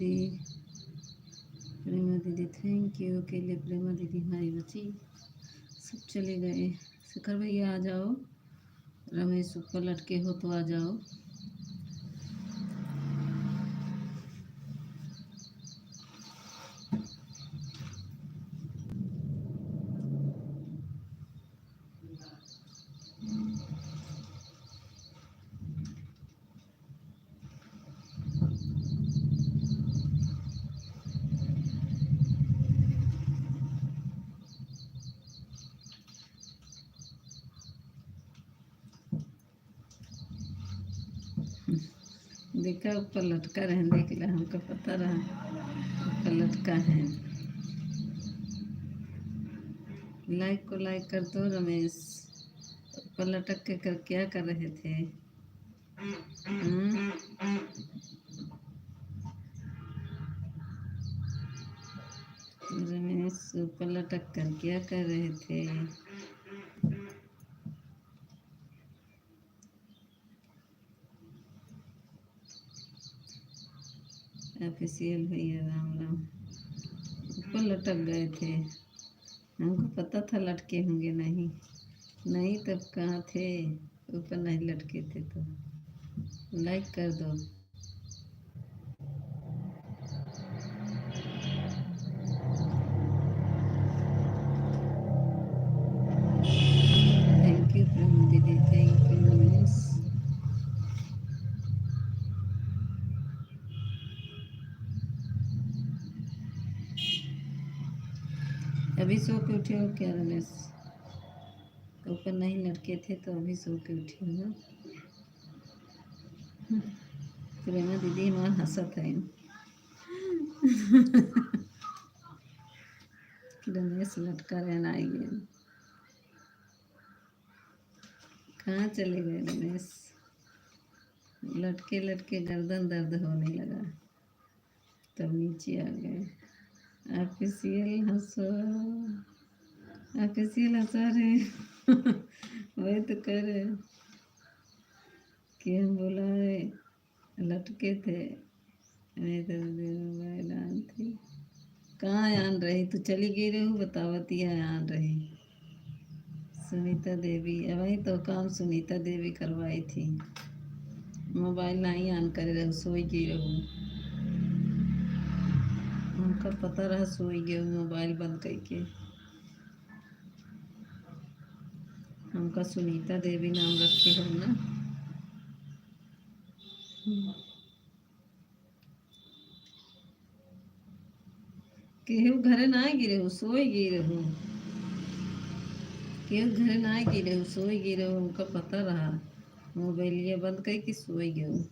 दीदी, प्रेमा दीदी थैंक यू के लिए। प्रेमा दीदी हमारी बची, सब चले गए। शिखर भैया आ जाओ, रमेश ऊपर लटके हो तो आ जाओ। देखा ऊपर लटका रहे, देख ला, हमको पता रहा ऊपर लटका है। लाइक को लाइक कर दो रमेश। ऊपर लटक के कर क्या कर रहे थे? रमेश ऊपर लटक कर क्या कर रहे थे? ऑफिशियल भैया राम राम। ऊपर लटक गए थे, हमको पता था लटके होंगे। नहीं नहीं, तब कहाँ थे? ऊपर नहीं लटके थे तो लाइक कर दो। थैंक यू प्रेमा दीदी, थैंक यू रमेश। अभी सो के उठे हो क्या रमेश? ऊपर नहीं लटके थे तो अभी सो के उठे हो? प्रेमा दीदी हमारा हंसत है। रमेश लटका रहना आइए। कहाँ चले गए रमेश? लटके लटके गर्दन दर्द होने लगा तब नीचे आ गए। ऑफिशियल हंसो, ऑफिशियल हंसा रहे। वही तो कर रहे कि हम बोला है लटके थे। मैं तो मोबाइल आन थी। कहाँ आन रही? तू चली गई रहू, बतावती है आन रही। सुनीता देवी, वही तो काम सुनीता देवी करवाई थी। मोबाइल नहीं ऑन करे रहू, सोई गई रहू। उनका पता रहा सोई गए, मोबाइल बंद करके। हमका सुनीता देवी नाम रखे हो ना। केहू घरे ना गिरे हो, सोई गिरे रहू। केहू घरे ना गिरे हो, सोई गिरे हो, उनका पता रहा। मोबाइलिया बंद करके सोई गए।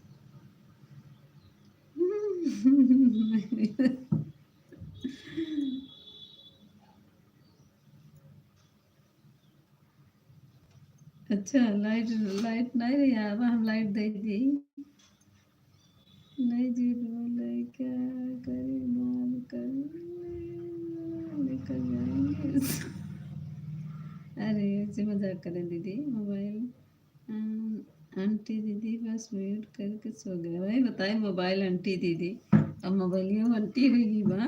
अच्छा, लाइट लाइट नहीं रही, अब हम लाइट दे दी। नहीं जी बोले क्या करे, माल कर लेकर जाएंगे। अरे ऐसे मजाक करें दीदी। मोबाइल आंटी दीदी बस म्यूट करके सो गए। भाई बताए मोबाइल आंटी दीदी, अब मोबाइलियों आंटी होगी बा।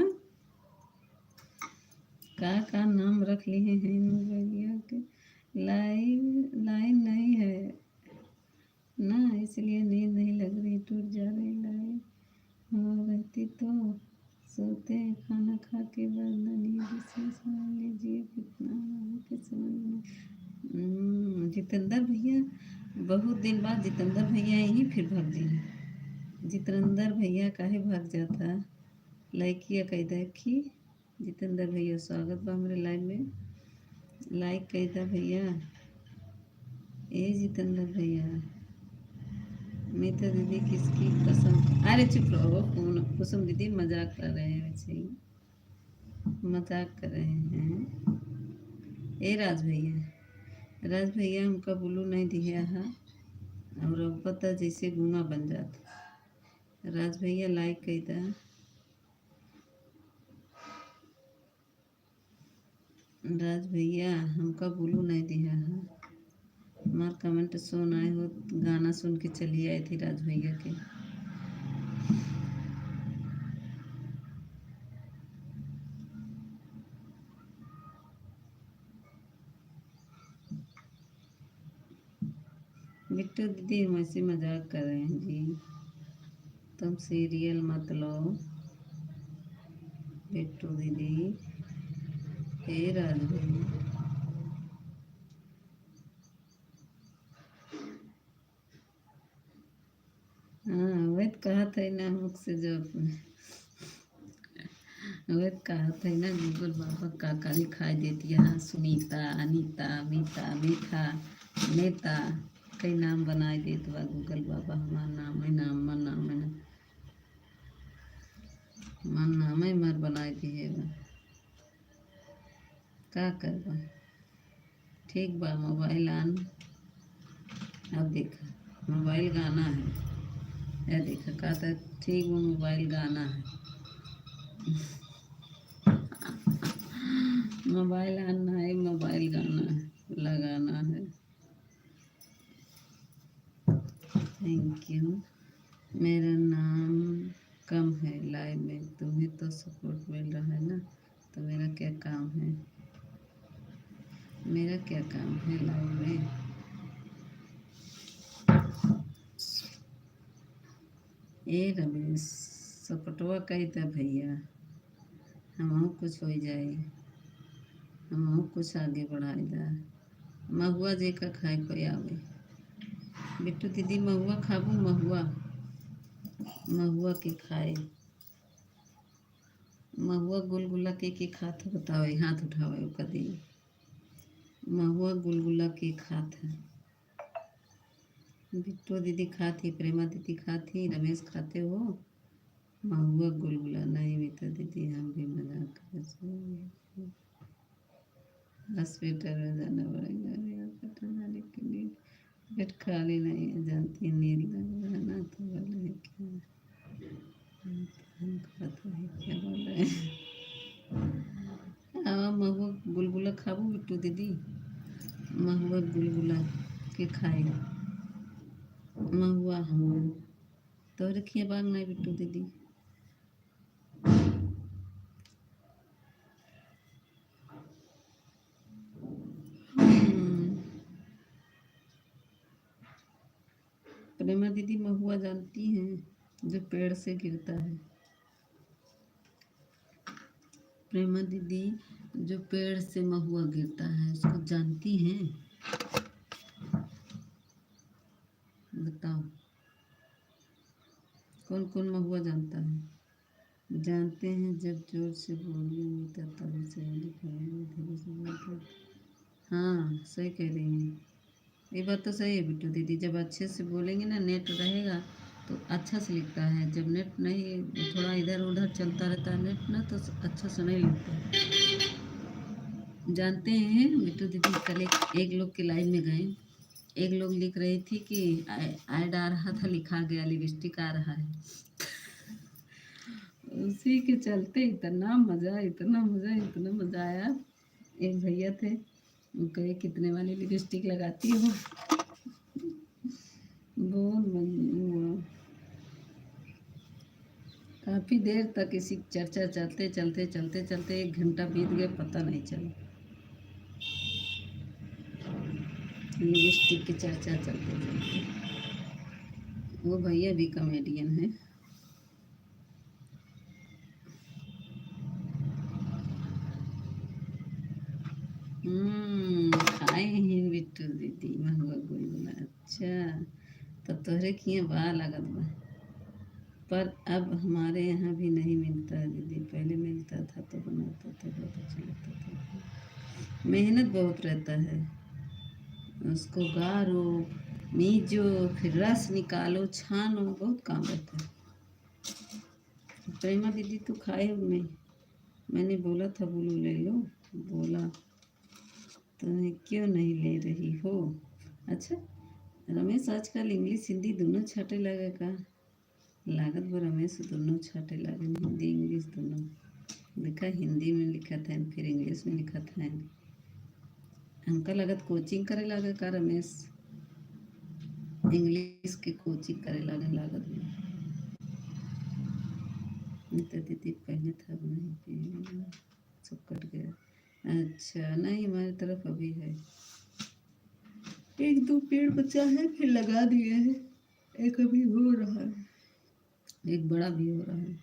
का नाम रख लिए हैं मोबाइलियों के? लाइन नहीं है ना, इसलिए नींद नहीं लग रही, टूट जा रही। लाइन हो रहती तो सोते हैं, खाना खा के बाद ना नींद से समझ लीजिए कितना के समझ में। जितेंद्र भैया, बहुत दिन बाद जितेंद्र भैया यहीं फिर भाग जी। जितेंद्र भैया काहे भाग जाता? लाइकिया कह देखी। जितेंद्र भैया स्वागत बा हमारे लाइव में। लाइक कह दा भैया। ए जितेंद्र भैया, मीता दीदी किसकी कसम? अरे चुप रहो, फोन कुसुम दीदी मजाक कर रहे हैं, वैसे ही मजाक कर रहे हैं। ए राज भैया हमका ब्लू नहीं दिया है, और अब पता जैसे गुना बन जाता। राज भैया लाइक कह दा। राज भैया हमका ब्लू नहीं दिया है। हमार कमेंट सुन आए हो, गाना सुन के चली आई थी राज भैया के। बिट्टू दीदी हम ऐसे मजाक कर रहे हैं जी, तुम सीरियल मत लो। बिट्टू दीदी, हे राज भाई, हाँ वही तो कहा था ना मुझसे जो वही तो कहा था ना गूगल बाबा काका लिखाई देती है, हाँ सुनीता अनीता मीता मीठा नेता कई नाम बनाए देत बा गूगल बाबा, हमार नाम है नाम मन नाम है मन नाम है मर बनाए दिए बा, का करबा। ठीक बा मोबाइल आन, अब देखा मोबाइल गाना है, यह देखा कहा था ठीक वो मोबाइल गाना है। मोबाइल आना है, मोबाइल गाना है, लगाना है। Thank you. मेरा नाम कम है लाइव में, तुम्हें तो सपोर्ट मिल रहा है ना, तो मेरा क्या काम है, मेरा क्या काम है लाइव में। ए रमेश सपटवा कही था भैया, हम कुछ हो जाए, हम कुछ आगे बढ़ाई दा, महुआ जे का खाए कोई आवे। बिट्टू दीदी महुआ खाबू, महुआ महुआ के खाए, महुआ गुलगुला के खात है बताओ, हाथ उठाओ कदी, महुआ गुलगुला के खात है। बिट्टू दीदी खाती, प्रेमा दीदी खाती, रमेश खाते हो महुआ गुलगुला नहीं, मित्र दीदी हम भी मजाक कर, हॉस्पिटल में जाना पड़ेगा लेकिन पेट खाली नहीं है, जानती है नींद लग रहा है ना, तो बोले क्या हमको पता है क्या बोल रहे हैं। हाँ महुआ गुलगुला खाबू बिट्टू दीदी, महुआ गुलगुला के खाए, महुआ हम तो रखिए बाग नहीं बिट्टू दीदी। प्रेमा दीदी महुआ जानती हैं जो पेड़ से गिरता है, प्रेमा दीदी जो पेड़ से महुआ गिरता है उसको जानती हैं, बताओ कौन कौन महुआ जानता है। जानते हैं जब जोर से बोलेंगे तब से लिखाएंगे, धीरे से बोलते। हाँ सही कह रही हैं, ये बात तो सही है बिट्टू दीदी, जब अच्छे से बोलेंगे ना नेट रहेगा तो अच्छा से लिखता है, जब नेट नहीं थोड़ा इधर उधर चलता रहता है नेट ना तो अच्छा से नहीं लिखता। जानते हैं बिट्टू दीदी, कल एक लोग के लाइव में गए, एक लोग लिख रही थी कि ऐड आ रहा था, लिखा गया लिपस्टिक आ रहा है। उसी के चलते इतना मज़ा इतना मज़ा इतना मज़ा आया। एक भैया थे, वो कहे कितने वाली लिपस्टिक लगाती हो, बहुत मज़ा हुआ। काफ़ी देर तक इसी चर्चा चलते चलते चलते चलते 1 घंटा बीत गया, पता नहीं चला। लिपस्टिक की चर्चा चलते चलते, वो भैया भी कॉमेडियन है। खाए हैं बिट्टू दीदी महुआ गुलगुला, अच्छा तब तोहरे किए बा लागत बा, पर अब हमारे यहाँ भी नहीं मिलता है दीदी, पहले मिलता था तो बनाता था, बहुत अच्छा लगता था। मेहनत बहुत रहता है, उसको गारो मीजो फिर रस निकालो छानो, बहुत काम रहता है। प्रेमा दीदी तो खाए नहीं, मैंने बोला था बोलो ले लो, बोला तुम्हें क्यों नहीं ले रही हो। अच्छा रमेश आजकल इंग्लिश हिंदी दोनों छाटे लगे का, लागत वो रमेश दोनों छाटे लगे, हिंदी इंग्लिश दोनों लिखा, हिंदी में लिखा था फिर इंग्लिश में लिखा था। हमका लागत कोचिंग करे लगे का रमेश, इंग्लिश के कोचिंग करे लगे लागत में। तो दीदी पहले था अब नहीं, सब कट गया। अच्छा नहीं हमारी तरफ अभी है, एक दो पेड़ बचा है, फिर लगा दिए हैं, एक अभी हो रहा है, एक बड़ा भी हो रहा है।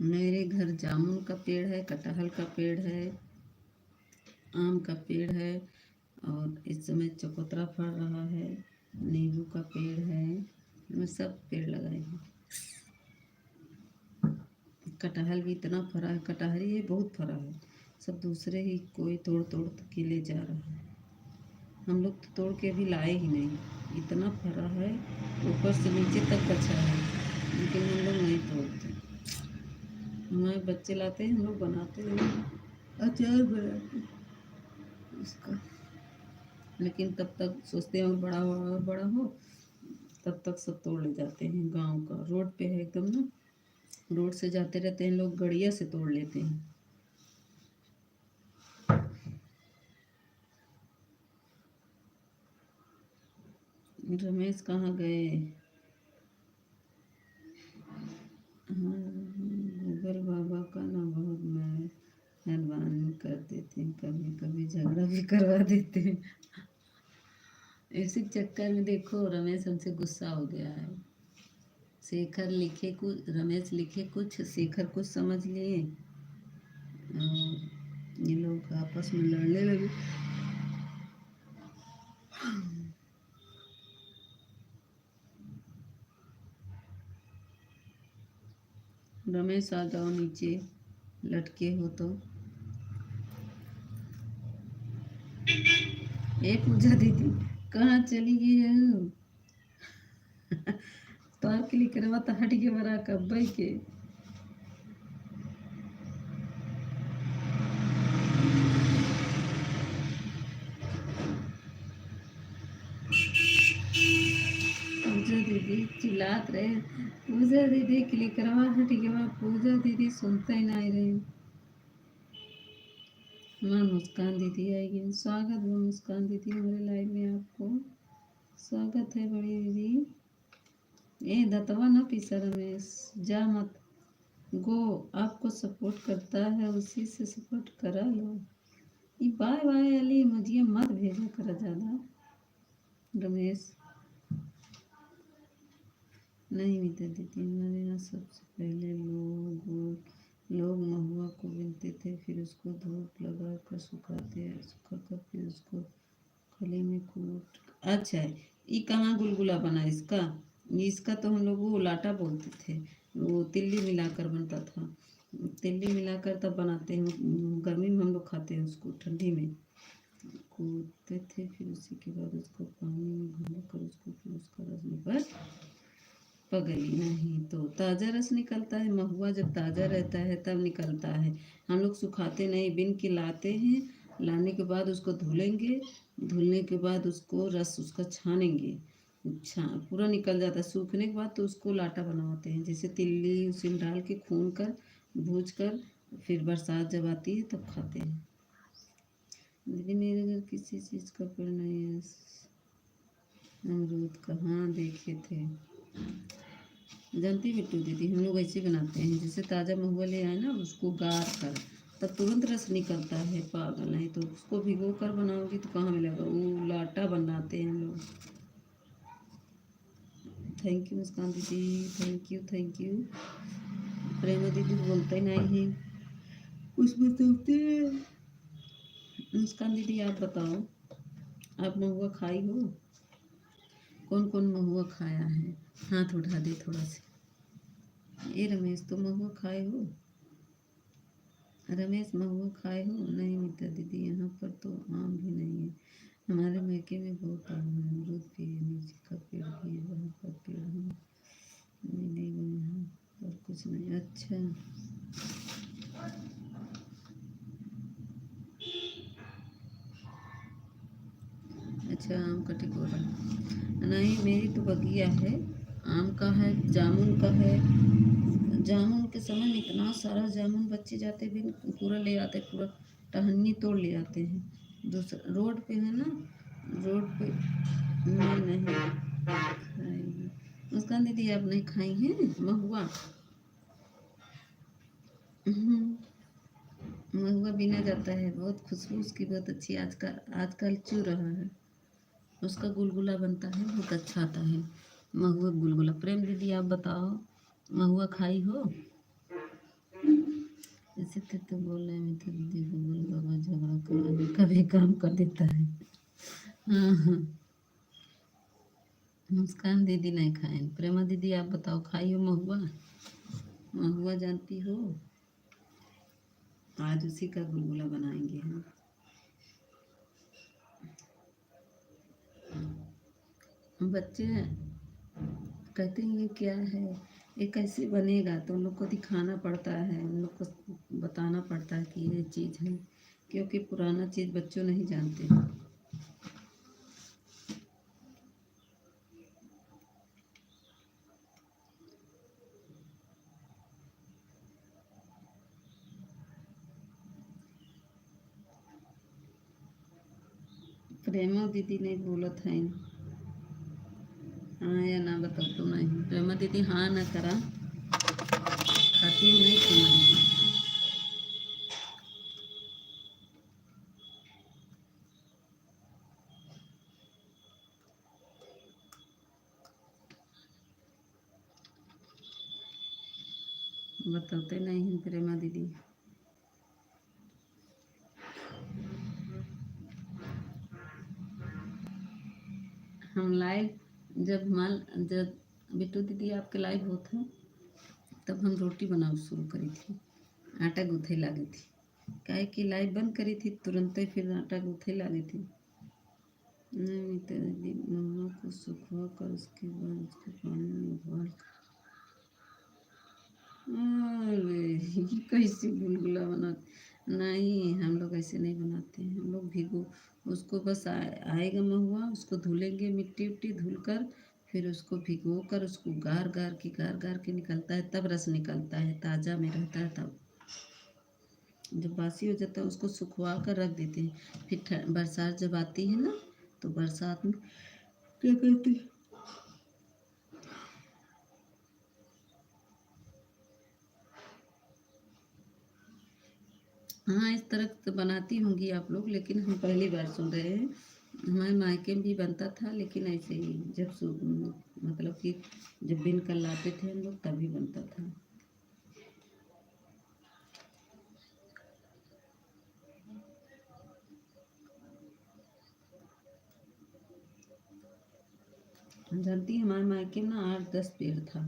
मेरे घर जामुन का पेड़ है, कटहल का पेड़ है, आम का पेड़ है, और इस समय चकोतरा फल रहा है, नींबू का पेड़ है। मैं सब पेड़ लगाए हैं। कटहल भी इतना फरा है, कटहल ये बहुत फरा है, सब दूसरे ही कोई तोड़ तोड़ के ले जा रहा है। हम लोग तो तोड़ के अभी लाए ही नहीं, इतना फरा है, ऊपर से नीचे तक अच्छा है, लेकिन हम लोग नहीं तोड़ते। हमारे बच्चे लाते हैं, हम लोग बनाते हैं, अचार बनाते हैं उसका। लेकिन तब तक सोचते हैं और बड़ा हो और बड़ा हो, तब तक सब तोड़ ले जाते हैं। गांव का रोड पे है एकदम ना, रोड से जाते रहते हैं लोग, गड़िया से तोड़ लेते हैं। रमेश कहाँ गए? हाँ, गूगल बाबा का ना बहुत मेहरबानी कर देते हैं, कभी कभी झगड़ा भी करवा देते हैं। इसी चक्कर में देखो रमेश हमसे गुस्सा हो गया है। शेखर लिखे कुछ, रमेश लिखे कुछ, शेखर कुछ समझ लिए, और ये लोग आपस में लड़ने लगे। रमेश आ जाओ नीचे, लटके हो तो। ए पूजा दीदी, कहाँ चली गई हो? तो आपके लिए करवा तो हट के बरा कब्बई के। पूजा दीदी चिल्लात रहे, पूजा दीदी के लिए करवा हट के बरा, पूजा दीदी सुनते ही नहीं रहे। मैं मुस्कान दीदी आएगी, स्वागत है मुस्कान दीदी हमारे लाइव में, आपको स्वागत है बड़ी दीदी। ए दतवा ना पीसा रमेश, जा मत, गो, आपको सपोर्ट करता है उसी से सपोर्ट करा लो। ये बाय बाय अली मुझे मत भेजा करा ज़्यादा रमेश। नहीं मिलते दीदी, हमारे यहाँ सबसे पहले लोग महुआ को बीनते थे, फिर उसको धूप लगा कर सुखाते, सुखा कर फिर उसको खले में कूट। अच्छा है, ये कहाँ गुलगुला बना इसका? इसका तो हम लोग वो लाटा बोलते थे, वो तिल्ली मिलाकर बनता था, तिल्ली मिलाकर तब बनाते हैं, गर्मी में हम लोग खाते हैं उसको, ठंडी में कूटते थे, फिर उसी के बाद उसको पानी में घोल कर उसको, फिर उसका रस निकाल, पगली नहीं तो ताज़ा रस निकलता है, महुआ जब ताज़ा रहता है तब निकलता है। हम लोग सुखाते नहीं, बिन के लाते हैं, लाने के बाद उसको धुलेंगे, धुलने के बाद उसको रस उसका छानेंगे, पूरा निकल जाता है, सूखने के बाद तो उसको लाटा बनवाते हैं, जैसे तिल्ली उसमें डाल के खून कर भूज कर, फिर बरसात जब आती है तब खाते हैं। दीदी मेरे घर किसी चीज़ का पेड़ नहीं है, अमरूद का, हाँ देखे थे। जानती बिट्टू दीदी, हम लोग ऐसे बनाते हैं, जैसे ताज़ा महुआ ले आए ना, उसको गार कर तब तुरंत रस निकलता है, पागल नहीं तो उसको भिगो कर बनाओगी तो कहाँ मिलेगा, वो लाटा बनाते हैं हम लोग। थैंक यू मुस्कान दीदी, थैंक यू थैंक यू। प्रेमा दीदी बोलते नहीं है, उसमें सोचते हैं। मुस्कान दीदी आप बताओ, आप महुआ खाई हो? कौन कौन महुआ खाया है? हाथ उठा दे थोड़ा सा। ये रमेश तो महुआ खाए हो? रमेश महुआ खाए हो? नहीं मिलता दीदी, यहाँ पर तो आम भी नहीं है, हमारे मैके में बहुत आम है, अमरूद भी है, नीचे का पेड़ भी है, वहाँ का पेड़ है, मिलेगा यहाँ पर कुछ नहीं। अच्छा अच्छा, आम का टिकोरा नहीं, मेरी तो बगिया है, आम का है, जामुन का है। जामुन के समय में इतना सारा जामुन बच्चे जाते भी पूरा ले आते, पूरा टहनी तोड़ ले आते हैं। दूसरा रोड पे है ना, रोड पे मैं नहीं खाई। मुस्कान दीदी आप नहीं खाई हैं महुआ? हम्म, महुआ बीना जाता है, बहुत खुशबू उसकी बहुत अच्छी आजकल चू रहा है। उसका गुलगुला बनता है, बहुत अच्छा आता है महुआ गुलगुला। प्रेम दीदी आप बताओ, महुआ खाई हो? इसी तो बोल रहे हैं मित्र दीदी गूगल बाबा झगड़ा कर कभी काम कर देता है। हाँ हाँ, मुस्कान दीदी नहीं खाए। प्रेमा दीदी आप बताओ, खाई हो महुआ? महुआ जानती हो? आज उसी का गुलगुला बनाएंगे हम। बच्चे कहते हैं ये क्या है, ये कैसे बनेगा, तो उन लोग को दिखाना पड़ता है, उन लोग को बताना पड़ता है कि ये चीज़ है, क्योंकि पुराना चीज़ बच्चों नहीं जानते। प्रेमा दीदी ने बोला था हाँ या ना बताओ तो नहीं। प्रेमा दीदी हाँ ना करा, खाती हूँ नहीं प्रेमा दीदी। बताते नहीं हैं प्रेमा दीदी। हम लाइव जब बिट्टू दीदी आपके लाइव होते तब हम रोटी बनाना शुरू करी थी, आटा गूँथे लगी थी। काहे कि लाइव बंद करी थी, तुरंत ही फिर आटा गूँथे लगी थी। नहीं मित्र दीदी, महुआ को सुखा कर उसके बाद उसको पानी में उबाल। अरे ये कैसे गुलगुला बना? नहीं, हम लोग ऐसे नहीं बनाते हैं। हम लोग भिगो उसको, बस आएगा महुआ, उसको धुलेंगे, मिट्टी उट्टी धुल कर, फिर उसको भिगो कर, उसको गार गार के निकलता है, तब रस निकलता है, ताज़ा में रहता है तब। जब बासी हो जाता है उसको सुखवा कर रख देते हैं, फिर बरसात जब आती है ना, तो बरसात में क्या करते हैं। हाँ, इस तरह तो बनाती होंगी आप लोग, लेकिन हम पहली बार सुन रहे हैं। हमारे मायके में भी बनता था, लेकिन ऐसे ही मतलब कि जब बिन कर लाते थे हम लोग तभी बनता था। जानती हैं, हमारे मायके में ना 8-10 पेड़ था,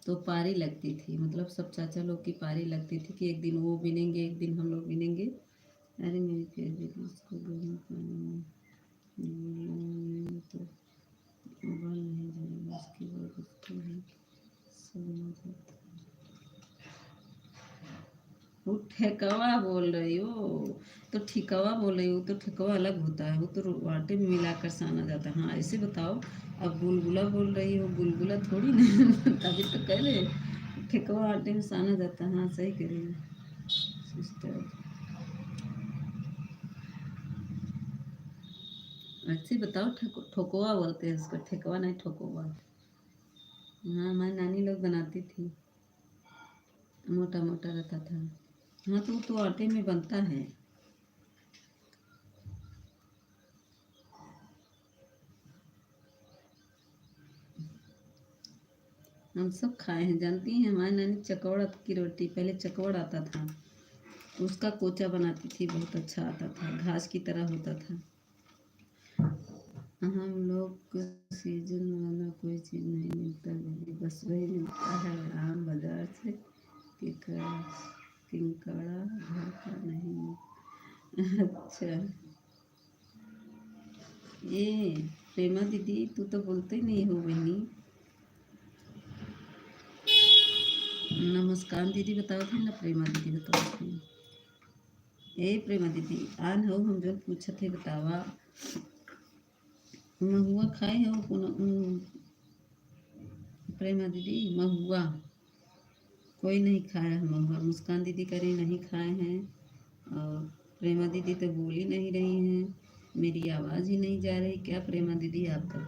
तो पारी लगती थी, मतलब सब चाचा लोग की पारी लगती थी कि एक दिन वो बिनेंगे, एक दिन हम लोग बिनेंगे। अरे मेरी प्यारी दीदी, इसको गर्म पानी में तो उबाल नहीं जाएगा, उसके बाद उसको भी सड़ना जाता है। वो ठेकवा बोल रही हो? तो ठिकवा बोल रही हो, तो ठेकवा अलग होता है, वो तो आटे में मिलाकर साना जाता है। हाँ ऐसे बताओ, अब गुलगुला बोल रही हो, गुलगुला थोड़ी ना तभी तो कह रहे ठेकवा आटे में साना जाता है। हाँ सही कह रही है सिस्टर। ऐसे बताओ, ठोकवा बोलते हैं उसको, ठेकवा नहीं, ठोकवा। हाँ हमारी नानी लोग बनाती थी, मोटा मोटा रहता था। हाँ तो वो तो आटे में बनता है। हम सब खाए हैं, जानती हैं, हमारी नानी चकौड़ की रोटी, पहले चकौड़ आता था, उसका कोचा बनाती थी, बहुत अच्छा आता था, घास की तरह होता था। हम लोग को सीजन वाला कोई चीज़ नहीं मिलता दीदी, बस वही मिलता है आम बाजार से, किकड़ा किंकड़ा घर का नहीं। अच्छा, ये प्रेमा दीदी तू तो बोलते ही नहीं हो बहनी। नमस्कार दीदी बताओ थे ना, प्रेमा दीदी बताओ थे। ए प्रेमा दीदी आन हो, हम जो पूछे थे बतावा, महुआ खाए हो प्रेमा दीदी? महुआ कोई नहीं खाया है महुआ, मुस्कान दीदी करी नहीं खाए हैं, और प्रेमा दीदी तो बोल ही नहीं रही हैं, मेरी आवाज़ ही नहीं जा रही क्या प्रेमा दीदी आपका?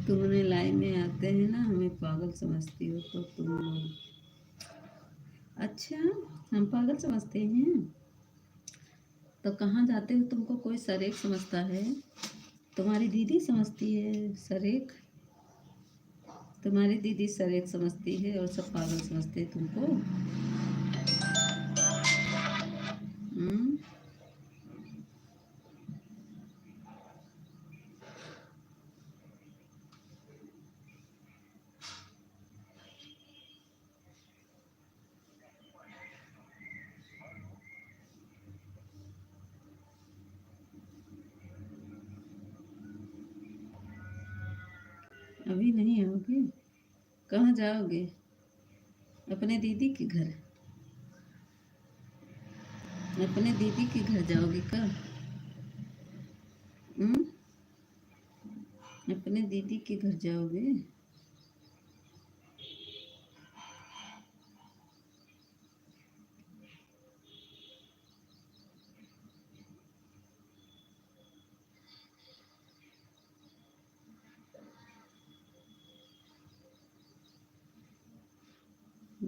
तुमने लाइन में आते हैं ना, हमें पागल समझती हो, तो तुम लोग अच्छा, हम पागल समझते हैं? तो कहाँ जाते हो तुमको कोई सरेक समझता है? तुम्हारी दीदी समझती है सरेक। तुम्हारी दीदी सरेक समझती है और सब पागल समझते हैं तुमको। हम्म। अभी नहीं आओगे? कहाँ जाओगे? अपने दीदी के घर? अपने दीदी के घर जाओगे क्या? हम्म। अपने दीदी के घर जाओगे?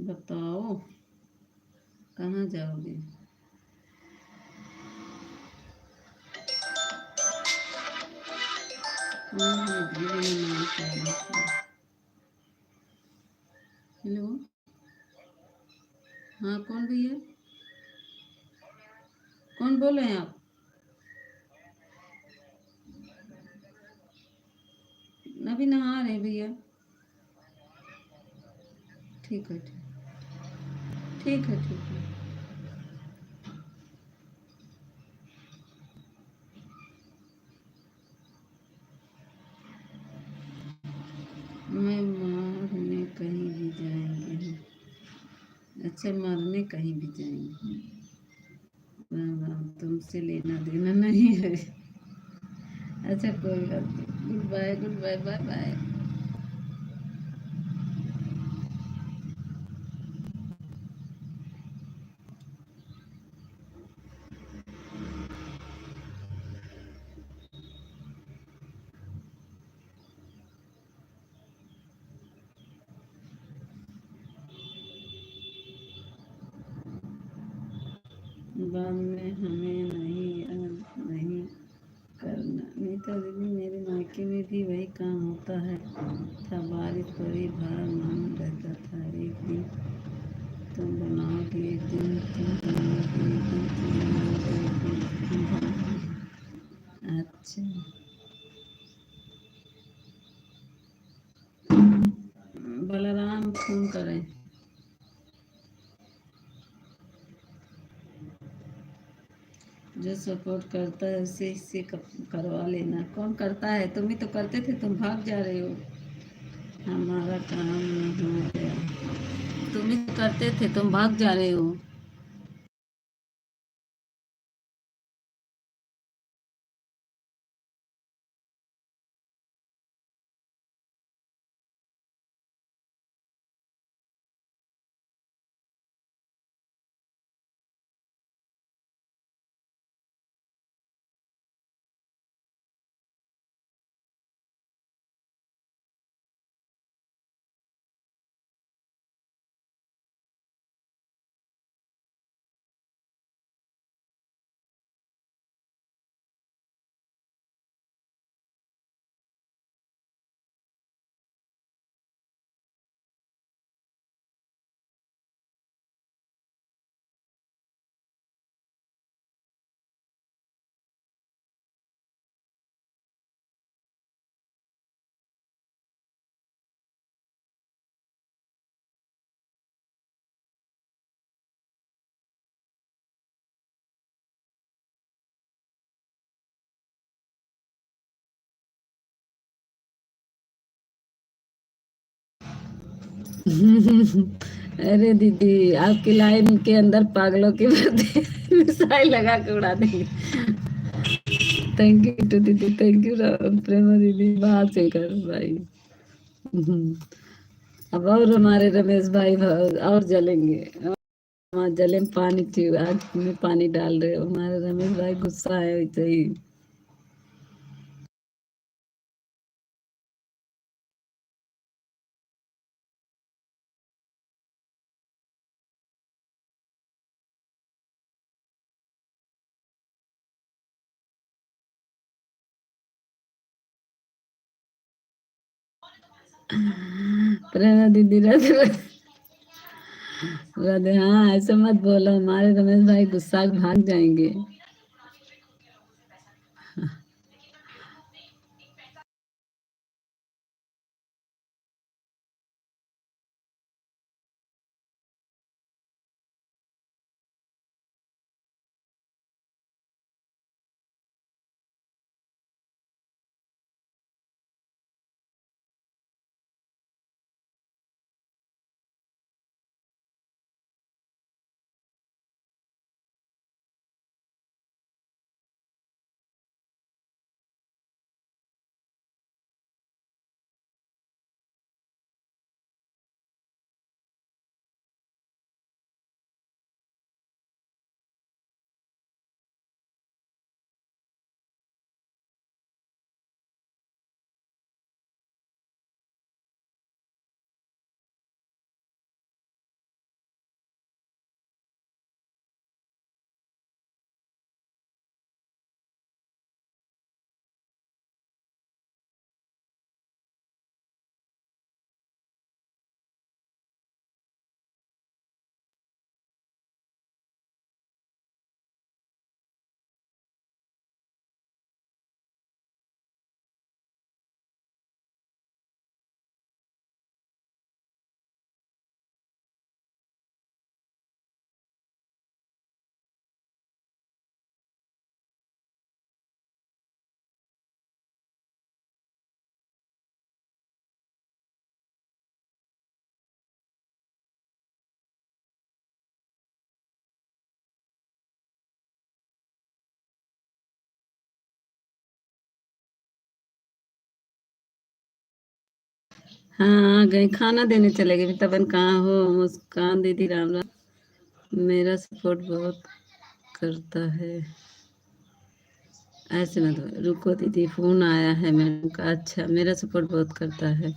बताओ, कहाँ जाओगे? दीदी ने नाम किया। हेलो। हाँ, कौन भैया? कौन बोल रहे हैं आप? अभी नहा रहे भैया। ठीक है, ठीक है, ठीक है। मैं मारने कहीं भी जाएंगे। अच्छा, मारने कहीं भी जाएंगे। तुमसे लेना देना नहीं है। अच्छा, कोई बात नहीं। Goodbye, goodbye, bye bye. बाद में हमें नहीं करना। नीता दीदी, मेरे मायके में भी वही काम होता है था। बारिश पड़ी, भाड़ा मान रहता था। एक दिन तुम बनाओगे, एक दिन तुम बनाओगे, एक दिन तुम बनाओगे, एक दिन तुम बनाओगे। अच्छा। बलराम फोन करें। जो सपोर्ट करता है उसे इससे करवा लेना। कौन करता है? तुम ही तो करते थे, तुम भाग जा रहे हो। हमारा काम नहीं हो गया। तुम ही तो करते थे, तुम भाग जा रहे हो। अरे दीदी, आपकी लाइन के अंदर पागलों की भर्ती मिसाइल लगा के उड़ा देंगे। थैंक यू टू दीदी, थैंक यू प्रेमा दीदी, बात से कर भाई। हम्म। अब और हमारे रमेश भाई और जलेंगे। वहाँ जले में पानी थी, आग में पानी डाल रहे हो। हमारे रमेश भाई गुस्सा है वैसे ही। प्रेमा दीदी राधे राधे। हाँ ऐसे मत बोलो, हमारे रमेश भाई गुस्सा भाग जाएंगे। हाँ आ गए, खाना देने चले गए। तबन कहाँ हो? मुस्कान दीदी राम राम। मेरा सपोर्ट बहुत करता है। ऐसे मत बोलो। रुको दीदी, फोन आया है मैडम का। अच्छा, मेरा सपोर्ट बहुत करता है।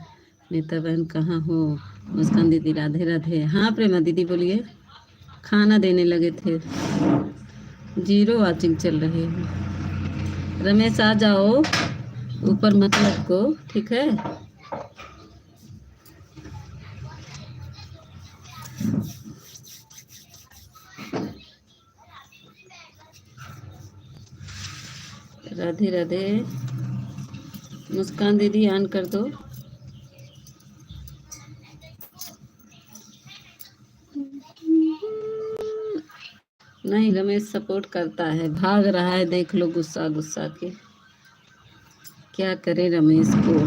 नीता बहन कहाँ हो? मुस्कान दीदी राधे राधे। हाँ प्रेमा दीदी बोलिए। खाना देने लगे थे। जीरो वाचिंग चल रही है। रमेश आ जाओ, ऊपर मत लटको, ठीक है। राधे राधे। मुस्कान दीदी ऑन कर दो। नहीं, रमेश सपोर्ट करता है, भाग रहा है, देख लो गुस्सा गुस्सा के। क्या करे रमेश को।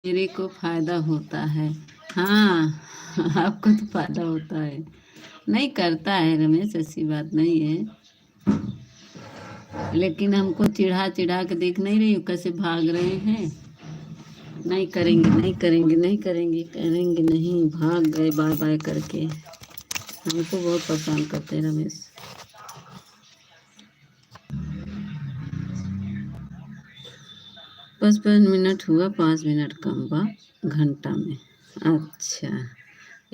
मेरे को फायदा होता है। हाँ आपको तो फायदा होता है। नहीं करता है रमेश, ऐसी बात नहीं है। लेकिन हमको चिढ़ा चिढ़ा के देख नहीं रही हो कैसे भाग रहे हैं। नहीं करेंगे, नहीं करेंगे, नहीं करेंगे, करेंगे नहीं, भाग गए बाय बाय करके। हमको बहुत परेशान करते हैं रमेश। बस 5 मिनट हुआ, 5 मिनट कम बा घंटा में। अच्छा,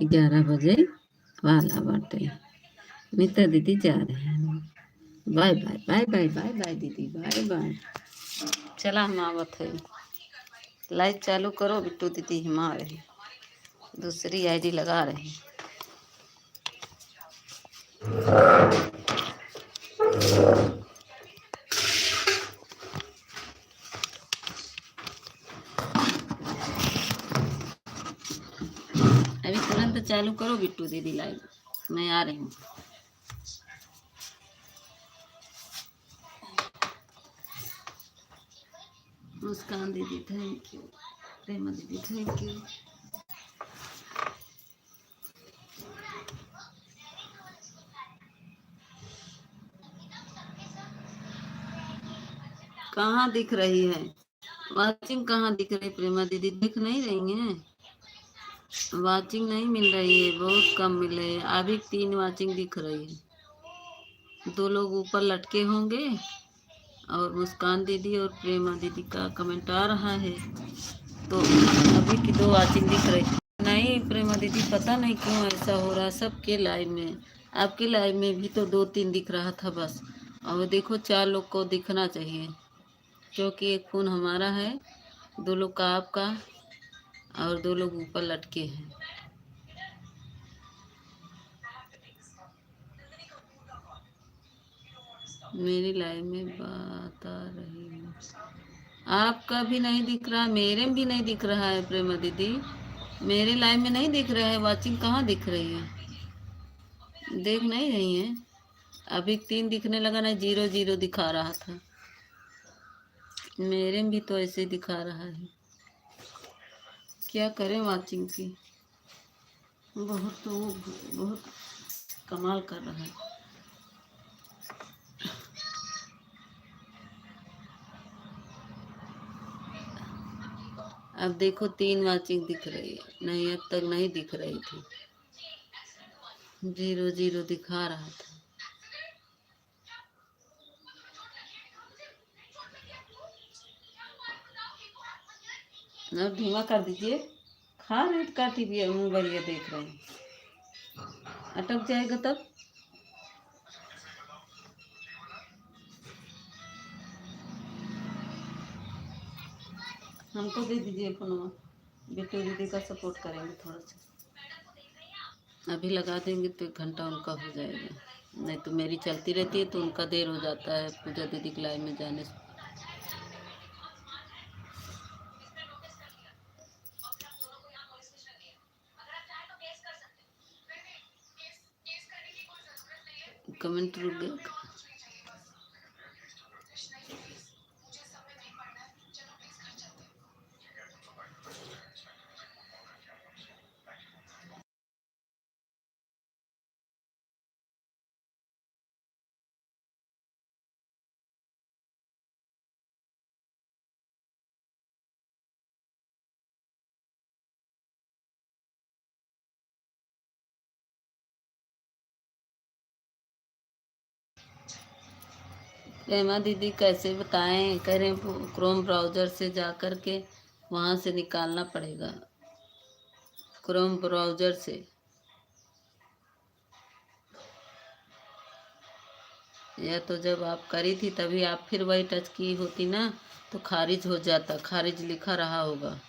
11 बजे वाला बाटे। नीता दीदी जा रहे हैं। Bye bye bye bye bye bye दीदी, बाय बाय। चला हम आवत है। लाइट चालू करो बिट्टू दीदी, हम आ रहे। दूसरी आईडी लगा रहे। अभी तुरंत चालू करो बिट्टू दीदी लाइव, मैं आ रही हूँ। मुस्कान दीदी थैंक यू, प्रेमा दीदी थैंक यू। कहाँ दिख रही है वाचिंग? कहाँ दिख रही प्रेमा दीदी? दिख नहीं रही है वाचिंग, नहीं मिल रही है, बहुत कम मिल रही है। अभी 3 वाचिंग दिख रही है। 2 लोग ऊपर लटके होंगे और मुस्कान दीदी और प्रेमा दीदी का कमेंट आ रहा है, तो अभी की 2 वाचिंग दिख रही। नहीं प्रेमा दीदी, पता नहीं क्यों ऐसा हो रहा है सबके लाइव में। आपके लाइव में भी तो 2-3 दिख रहा था बस, और देखो 4 लोग को दिखना चाहिए, क्योंकि एक फ़ोन हमारा है, 2 लोग का आपका, और 2 लोग ऊपर लटके हैं। मेरी लाइव में बात आ रही है, आपका भी नहीं दिख रहा, मेरे में भी नहीं दिख रहा है प्रेमा दीदी। मेरे लाइव में नहीं दिख रहा है वाचिंग, कहाँ दिख रही है? देख नहीं रही है? अभी 3 दिखने लगा ना, 0 दिखा रहा था। मेरे में भी तो ऐसे दिखा रहा है, क्या करें वाचिंग की। बहुत कमाल कर रहा है। अब देखो 3 वाचिंग दिख रही है, नहीं अब तक नहीं दिख रही थी, 0 दिखा रहा था। अब धीमा कर दीजिए, खा रहे का टीवी मोबाइल ये देख रहे हैं, अटक जाएगा तब। हमको दे दीजिए फोनवा, बेटे दीदी का सपोर्ट करेंगे थोड़ा सा। अभी लगा देंगे तो 1 घंटा उनका हो जाएगा, नहीं तो मेरी चलती रहती है तो उनका देर हो जाता है पूजा दीदी के लाइव में जाने से। कमेंट रुक गया। प्रेमा दीदी कैसे बताएं? कह रहे क्रोम ब्राउज़र से जा कर के वहाँ से निकालना पड़ेगा, क्रोम ब्राउज़र से। या तो जब आप करी थी तभी आप फिर वही टच की होती ना, तो खारिज हो जाता, खारिज लिखा रहा होगा।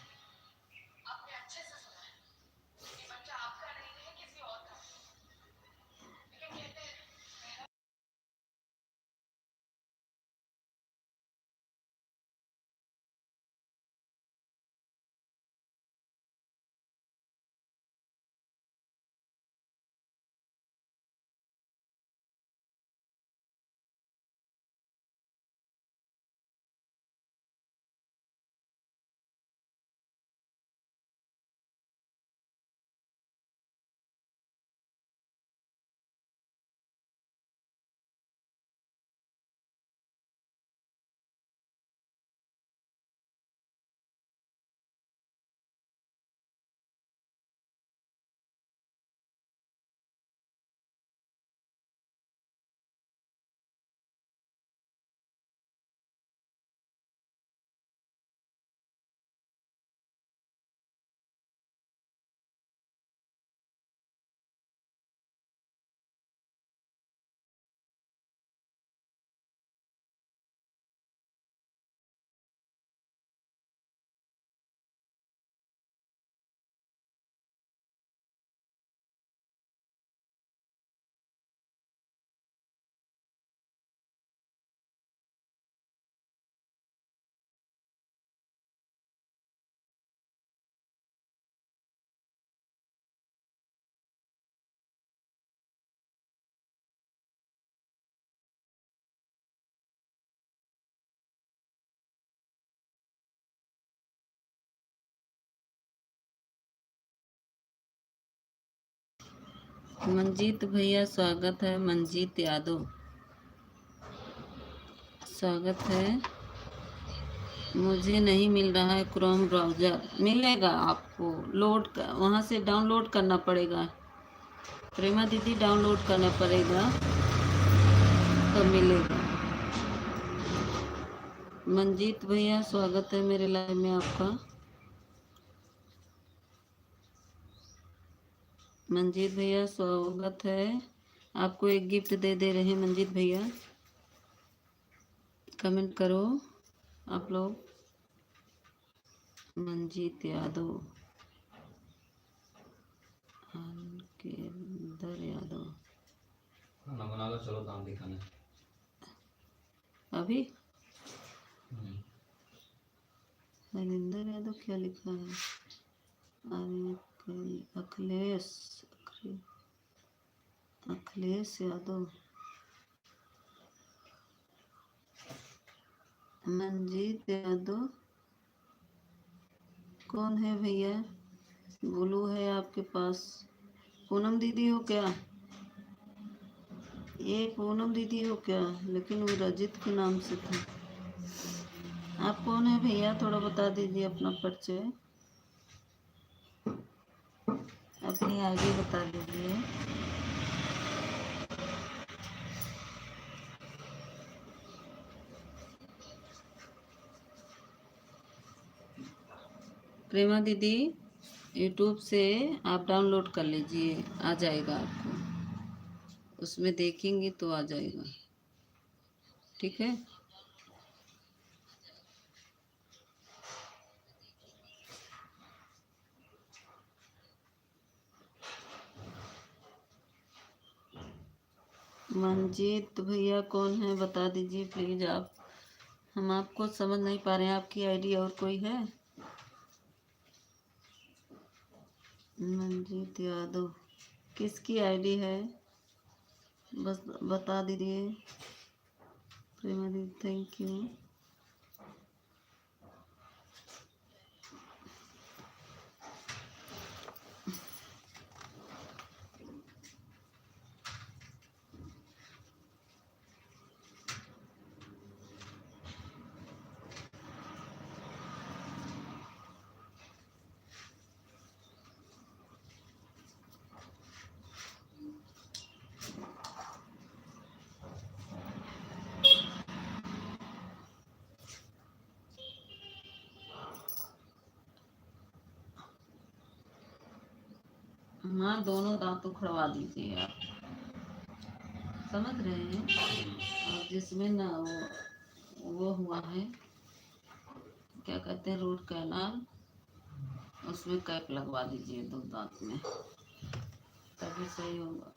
मंजीत भैया स्वागत है, मंजीत यादव स्वागत है। मुझे नहीं मिल रहा है क्रोम ब्राउज़र। मिलेगा आपको, लोड वहाँ से डाउनलोड करना पड़ेगा। प्रेमा दीदी डाउनलोड करना पड़ेगा तब मिलेगा। मंजीत भैया स्वागत है मेरे लाइव में आपका। मंजीत भैया स्वागत है, आपको एक गिफ्ट दे रहे हैं मंजीत भैया। कमेंट करो आप लोग। मंजीत यादव, केंदर यादव, खाना बना लो, चलो काम दिखाने। अभी हरिंदर यादव क्या लिखा है? अखिलेश अखिलेश यादव, मंजीत यादव कौन है भैया? ब्लू है आपके पास। पूनम दीदी हो क्या? ये पूनम दीदी हो क्या? लेकिन वो रजित के नाम से था। आप कौन है भैया? थोड़ा बता दीजिए अपना परिचय, अपनी आईडी बता दीजिए। प्रेमा दीदी यूट्यूब से आप डाउनलोड कर लीजिए, आ जाएगा आपको, उसमें देखेंगे तो आ जाएगा, ठीक है। मंजीत भैया कौन है बता दीजिए प्लीज़ आप, हम आपको समझ नहीं पा रहे हैं। आपकी आईडी और कोई है? मंजीत यादव किसकी आईडी है? बस बता दीजिए प्रेमा दीदी, थैंक यू। हाँ, दोनों दांत उखड़वा दीजिए आप, समझ रहे हैं। और जिसमें ना वो हुआ है, क्या कहते हैं, रूट कैनाल, उसमें कैप लगवा दीजिए दो दांत में, तभी सही होगा।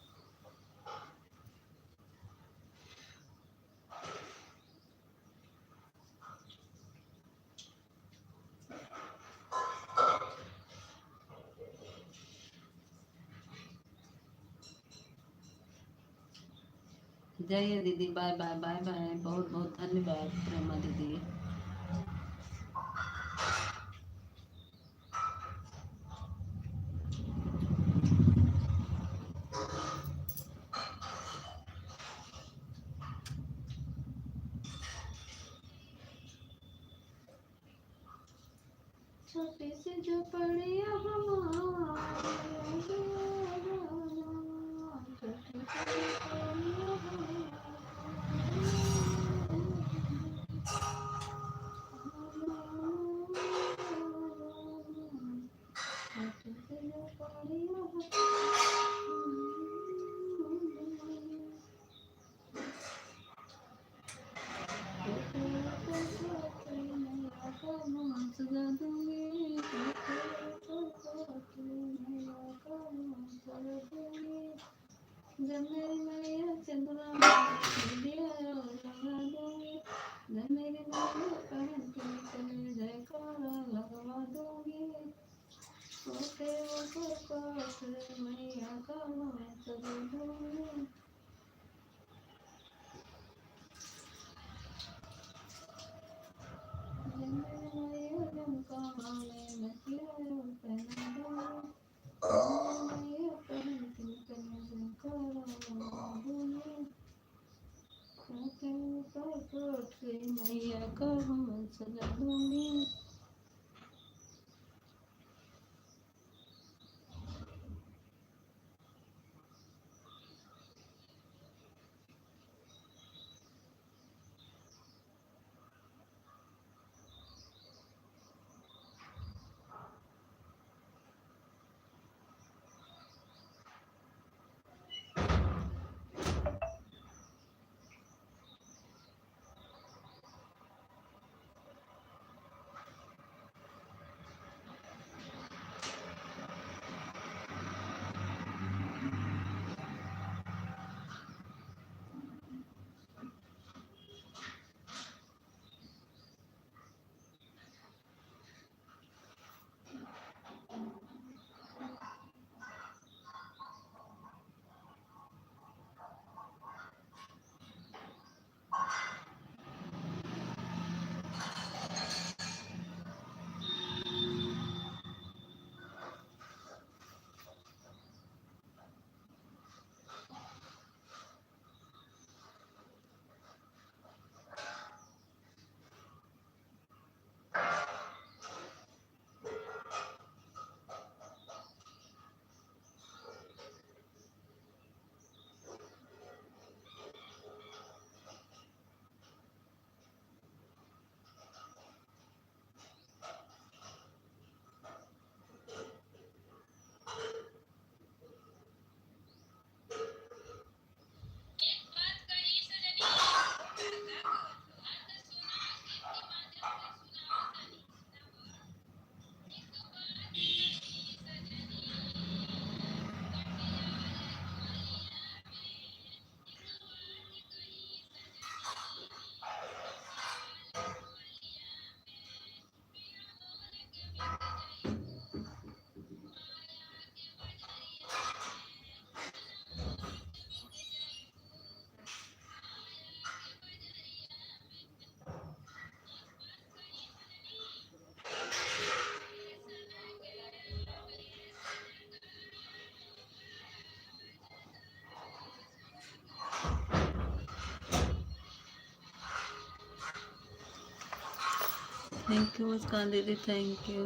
जाइए दीदी, बाय बाय बाय बाय, बहुत बहुत धन्यवाद प्रेमा दीदी। छोटी सी झोपड़ियाँ हमारी, छोटी सी झोपड़ियाँ सजा दूंगी, जब मेरी मैया चंद्रमा दिया लगा दूंगी, जब मेरी मैया पहन के चले जयकारा लगवा दूंगी, सोते वक्त मैया का मैं सजा दूंगी। जब मेरी मैया झुमका मांगे मैं सिया पहना दूंगी, मैया पहन के चले जयकारा लगवा दूंगी, सोते वक्त मैया का मैं सजा दूंगी। थैंक यू मुस्कान दीदी, थैंक यू।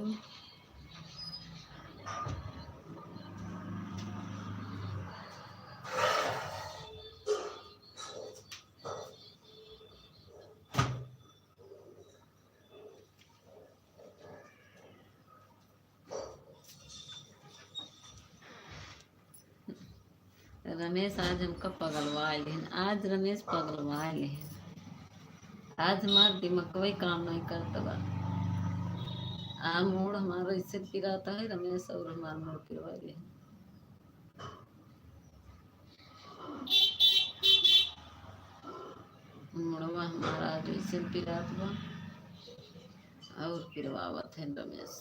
रमेश आज हमका पगलवा लेन, आज रमेश पगलवा लेन। आज हमार दिमाग काम नहीं करता बा। मूड हमारा इससे पिराता है रमेश, और हमारा मूड पिरवा ले। मुड़वा हमारा आज इससे पिरात बा और पिरवावत है रमेश।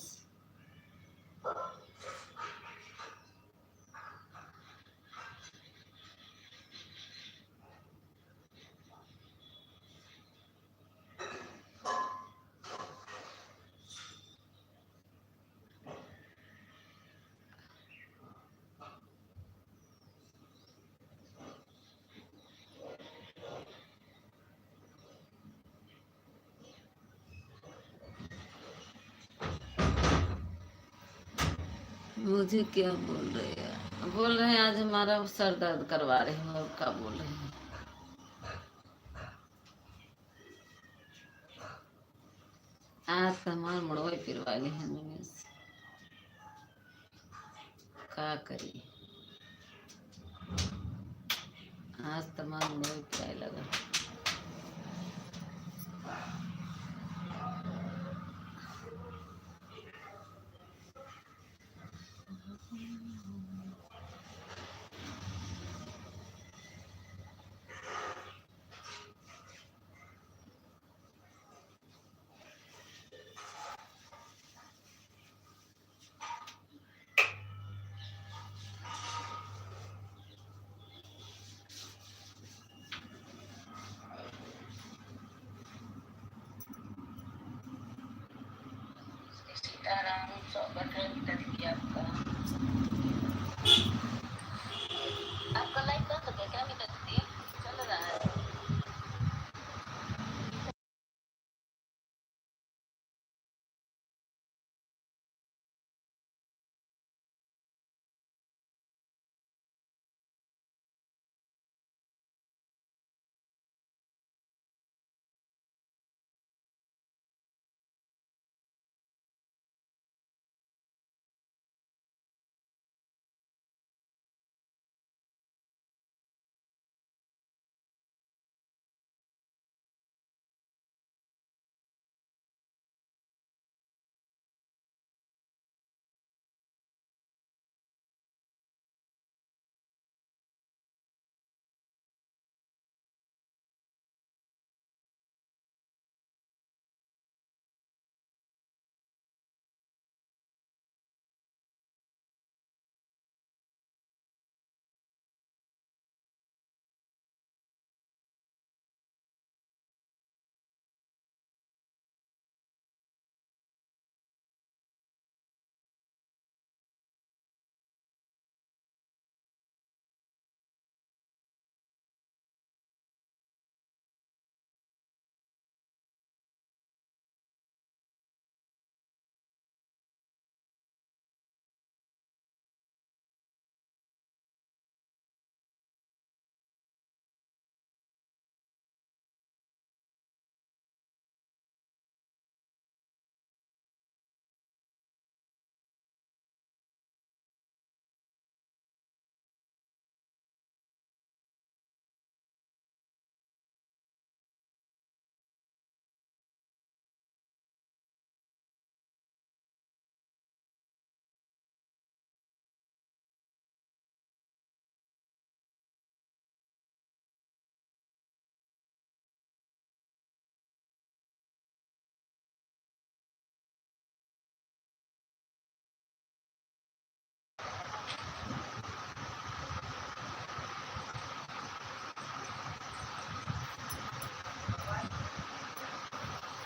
मुझे क्या बोल रहे हैं? बोल रहे हैं आज हमारा सर दर्द करवा रहे हैं, और क्या बोल रहे हैं? आज तो हमारा मुड़वा पिरवा ले हैं रमेश, क्या करिए। आज तो हमारा मुड़वा पिराए लगा। सीताराम, स्वागत है।